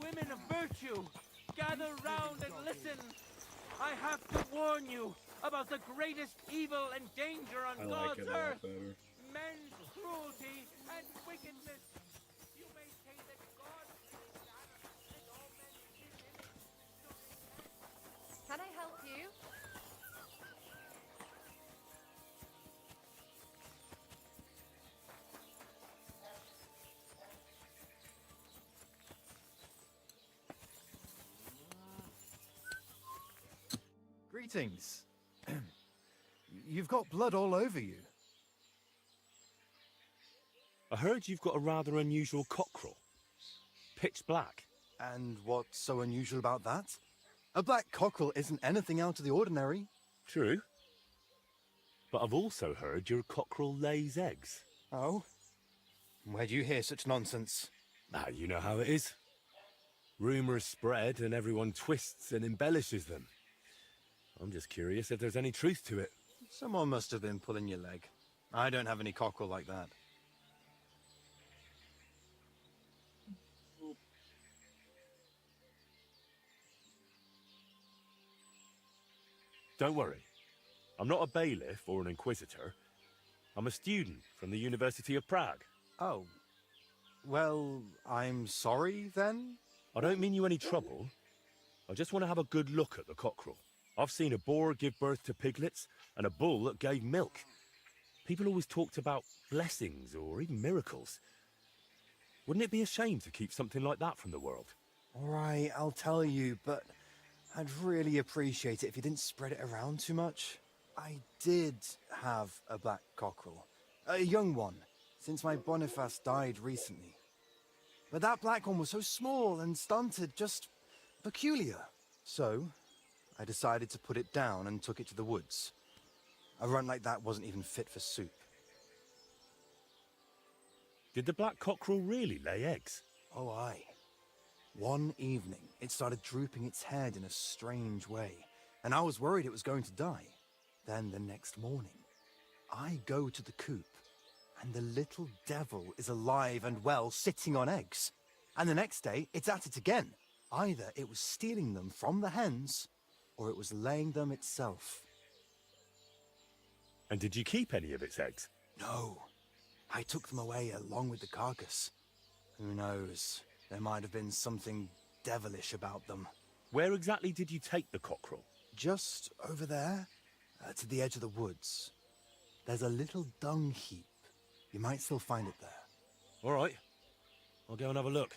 women of virtue, gather round and listen. I have to warn you about the greatest evil and danger on I like God's it a lot earth. better. Men's cruelty and wickedness. You maintain that God created Adam and all men in his image. Can I help you? Greetings. You've got blood all over you. I heard you've got a rather unusual cockerel. Pitch black. And what's so unusual about that? A black cockerel isn't anything out of the ordinary. True. But I've also heard your cockerel lays eggs. Oh? Where'd you hear such nonsense? Ah, you know how it is. Rumours spread and everyone twists and embellishes them. I'm just curious if there's any truth to it. Someone must have been pulling your leg. I don't have any cockerel like that. Don't worry. I'm not a bailiff or an inquisitor. I'm a student from the University of Prague. Oh. Well, I'm sorry, then? I don't mean you any trouble. I just want to have a good look at the cockerel. I've seen a boar give birth to piglets and a bull that gave milk. People always talked about blessings or even miracles. Wouldn't it be a shame to keep something like that from the world? All right, I'll tell you, but I'd really appreciate it if you didn't spread it around too much. I did have a black cockerel. A young one, since my Boniface died recently. But that black one was so small and stunted, just peculiar. So, I decided to put it down and took it to the woods. A runt like that wasn't even fit for soup. Did the black cockerel really lay eggs? Oh, aye. One evening, it started drooping its head in a strange way, and I was worried it was going to die. Then the next morning, I go to the coop, and the little devil is alive and well, sitting on eggs. And the next day, it's at it again. Either it was stealing them from the hens, or it was laying them itself. And did you keep any of its eggs? No. I took them away along with the carcass. Who knows? There might have been something devilish about them. Where exactly did you take the cockerel? Just over there, to the edge of the woods. There's a little dung heap. You might still find it there. All right. I'll go and have a look.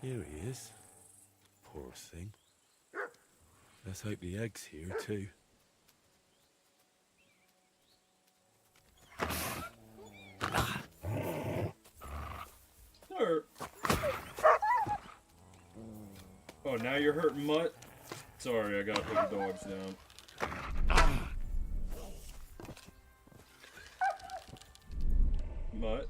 Here he is. Poor thing. Let's hope the egg's here too. Hurt. Oh, now you're hurting Mutt? Sorry, I gotta put the dogs down. Mutt?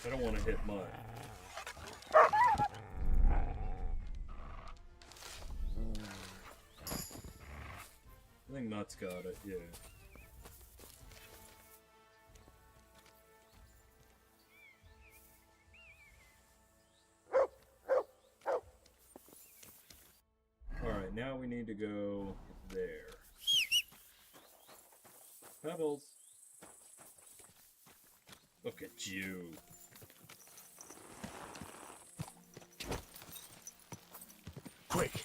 I don't want to hit Mutt. I think Mutt's got it, yeah. Alright, now we need to go there. Pebbles. Look at you. Quick!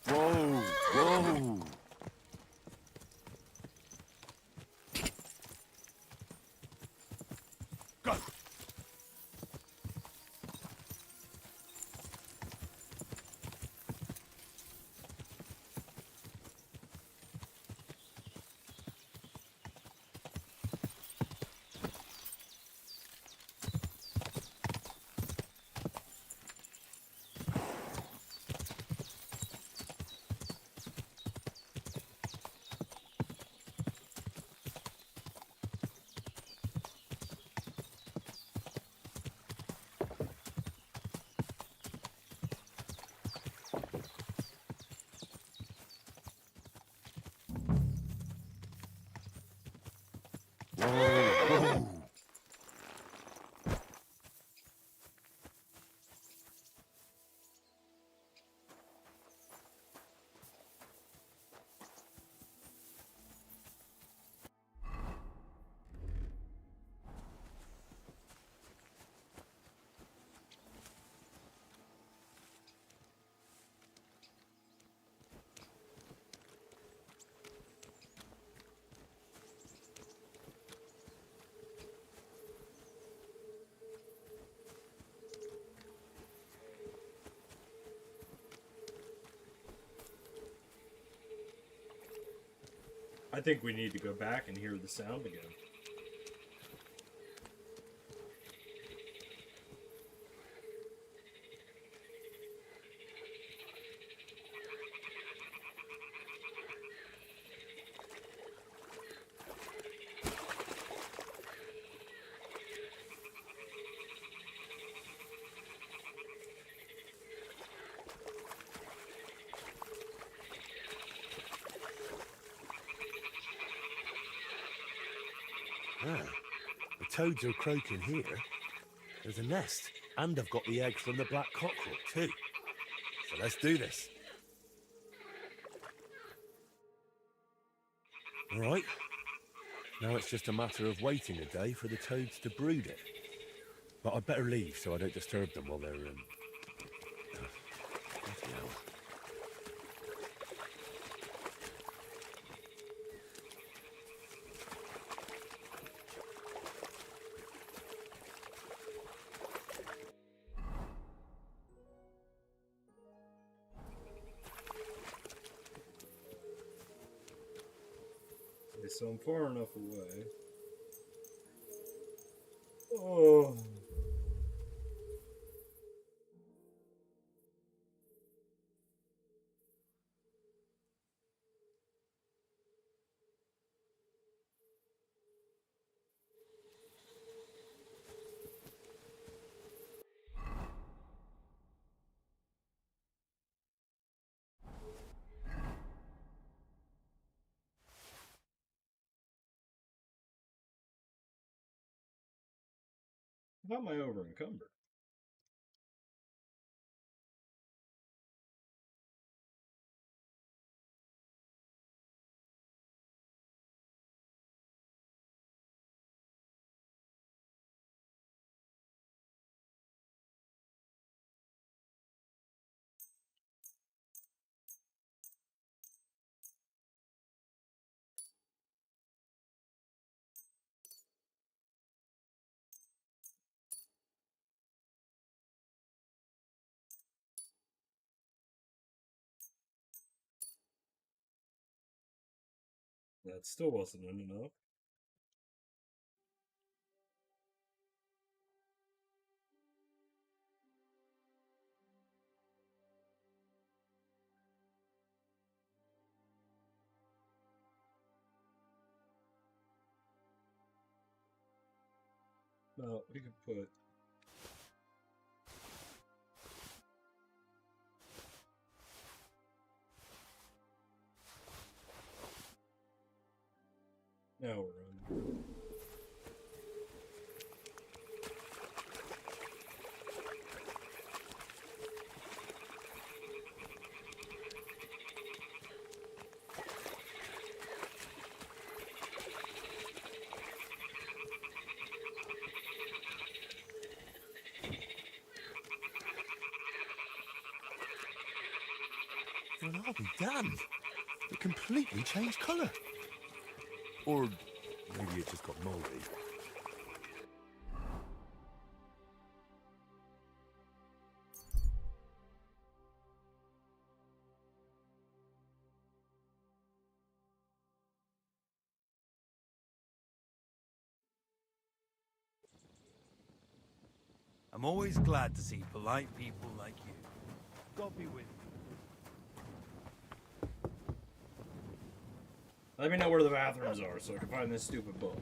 Whoa! Whoa! Go! think we need to go back and hear the sound again. Ah, the toads are croaking here. There's a nest, and I've got the egg from the black cockerel too. So let's do this. All right. Now it's just a matter of waiting a day for the toads to brood it. But I'd better leave so I don't disturb them while they're bloody hell. Okay, so I'm far enough away. Oh. How am I over encumbered? That still wasn't enough. No, we could put... Now we're on. Well, I'll be damned. It completely changed colour. Or maybe it just got mouldy. I'm always glad to see polite people like you. God be with you. Let me know where the bathrooms are so I can find this stupid book.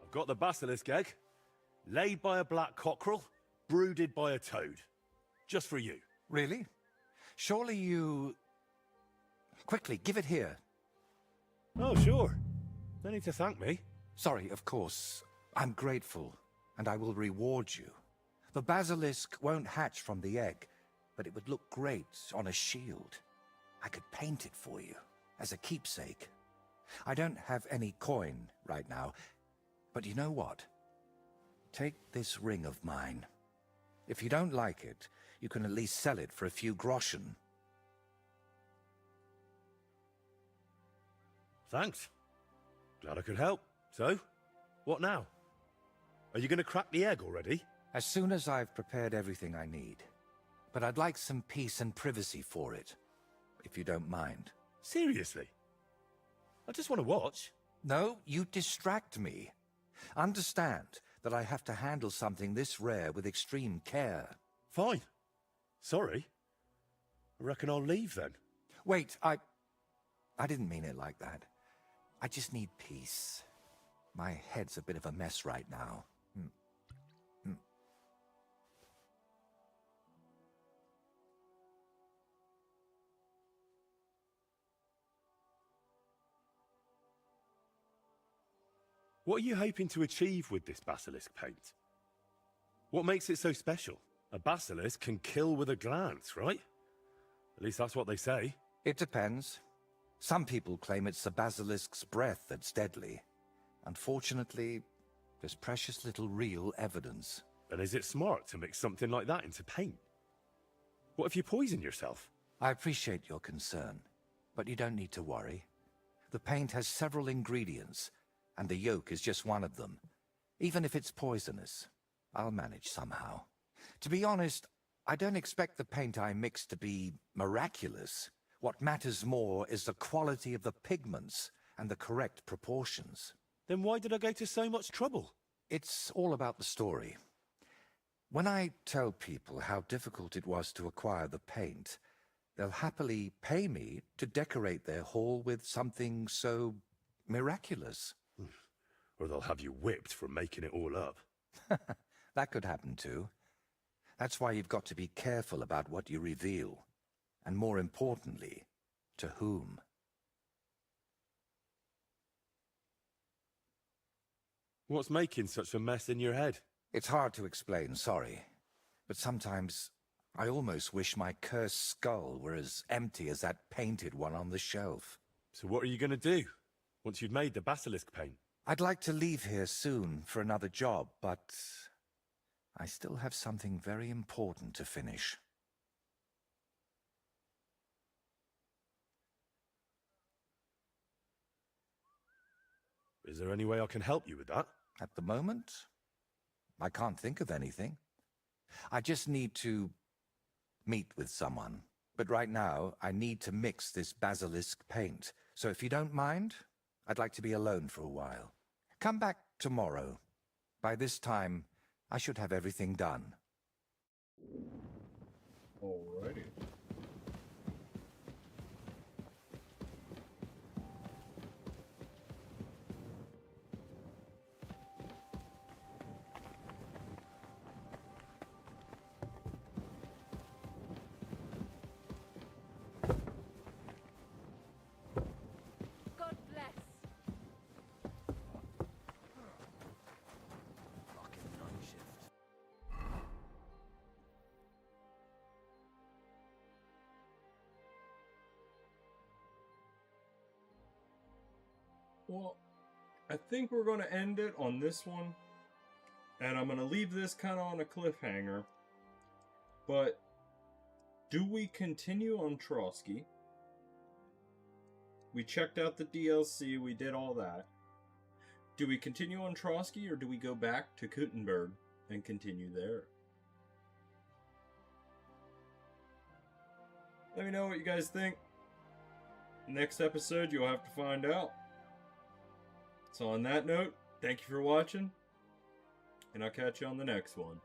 I've got the basilisk egg, laid by a black cockerel, brooded by a toad. Just for you. Really? Surely you... Quickly, give it here. Oh, sure. No need to thank me. Sorry, of course. I'm grateful, and I will reward you. The basilisk won't hatch from the egg, but it would look great on a shield. I could paint it for you, as a keepsake. I don't have any coin right now, but you know what? Take this ring of mine. If you don't like it, you can at least sell it for a few groschen. Thanks. Glad I could help. So, what now? Are you going to crack the egg already? As soon as I've prepared everything I need. But I'd like some peace and privacy for it, if you don't mind. Seriously? I just want to watch. No, you distract me. Understand that I have to handle something this rare with extreme care. Fine. Sorry. I reckon I'll leave then. Wait, I didn't mean it like that. I just need peace. My head's a bit of a mess right now. What are you hoping to achieve with this basilisk paint? What makes it so special? A basilisk can kill with a glance, right? At least that's what they say. It depends. Some people claim it's the basilisk's breath that's deadly. Unfortunately, there's precious little real evidence. Then is it smart to mix something like that into paint? What if you poison yourself? I appreciate your concern, but you don't need to worry. The paint has several ingredients, and the yolk is just one of them. Even if it's poisonous, I'll manage somehow. To be honest, I don't expect the paint I mix to be miraculous. What matters more is the quality of the pigments and the correct proportions. Then why did I go to so much trouble? It's all about the story. When I tell people how difficult it was to acquire the paint, they'll happily pay me to decorate their hall with something so miraculous. Or they'll have you whipped for making it all up. That could happen too. That's why you've got to be careful about what you reveal. And more importantly, to whom. What's making such a mess in your head? It's hard to explain, sorry. But sometimes I almost wish my cursed skull were as empty as that painted one on the shelf. So what are you going to do, once you've made the basilisk paint? I'd like to leave here soon for another job, but I still have something very important to finish. Is there any way I can help you with that? At the moment, I can't think of anything. I just need to meet with someone. But right now, I need to mix this basilisk paint. So if you don't mind, I'd like to be alone for a while. Come back tomorrow. By this time, I should have everything done. Alrighty. God bless. Fucking night shift. Well, I think we're going to end it on this one. And I'm going to leave this kind of on a cliffhanger. But do we continue on Trosky? We checked out the DLC, we did all that. Do we continue on Trosky, or do we go back to Kuttenberg and continue there? Let me know what you guys think. Next episode, you'll have to find out. So on that note, thank you for watching, and I'll catch you on the next one.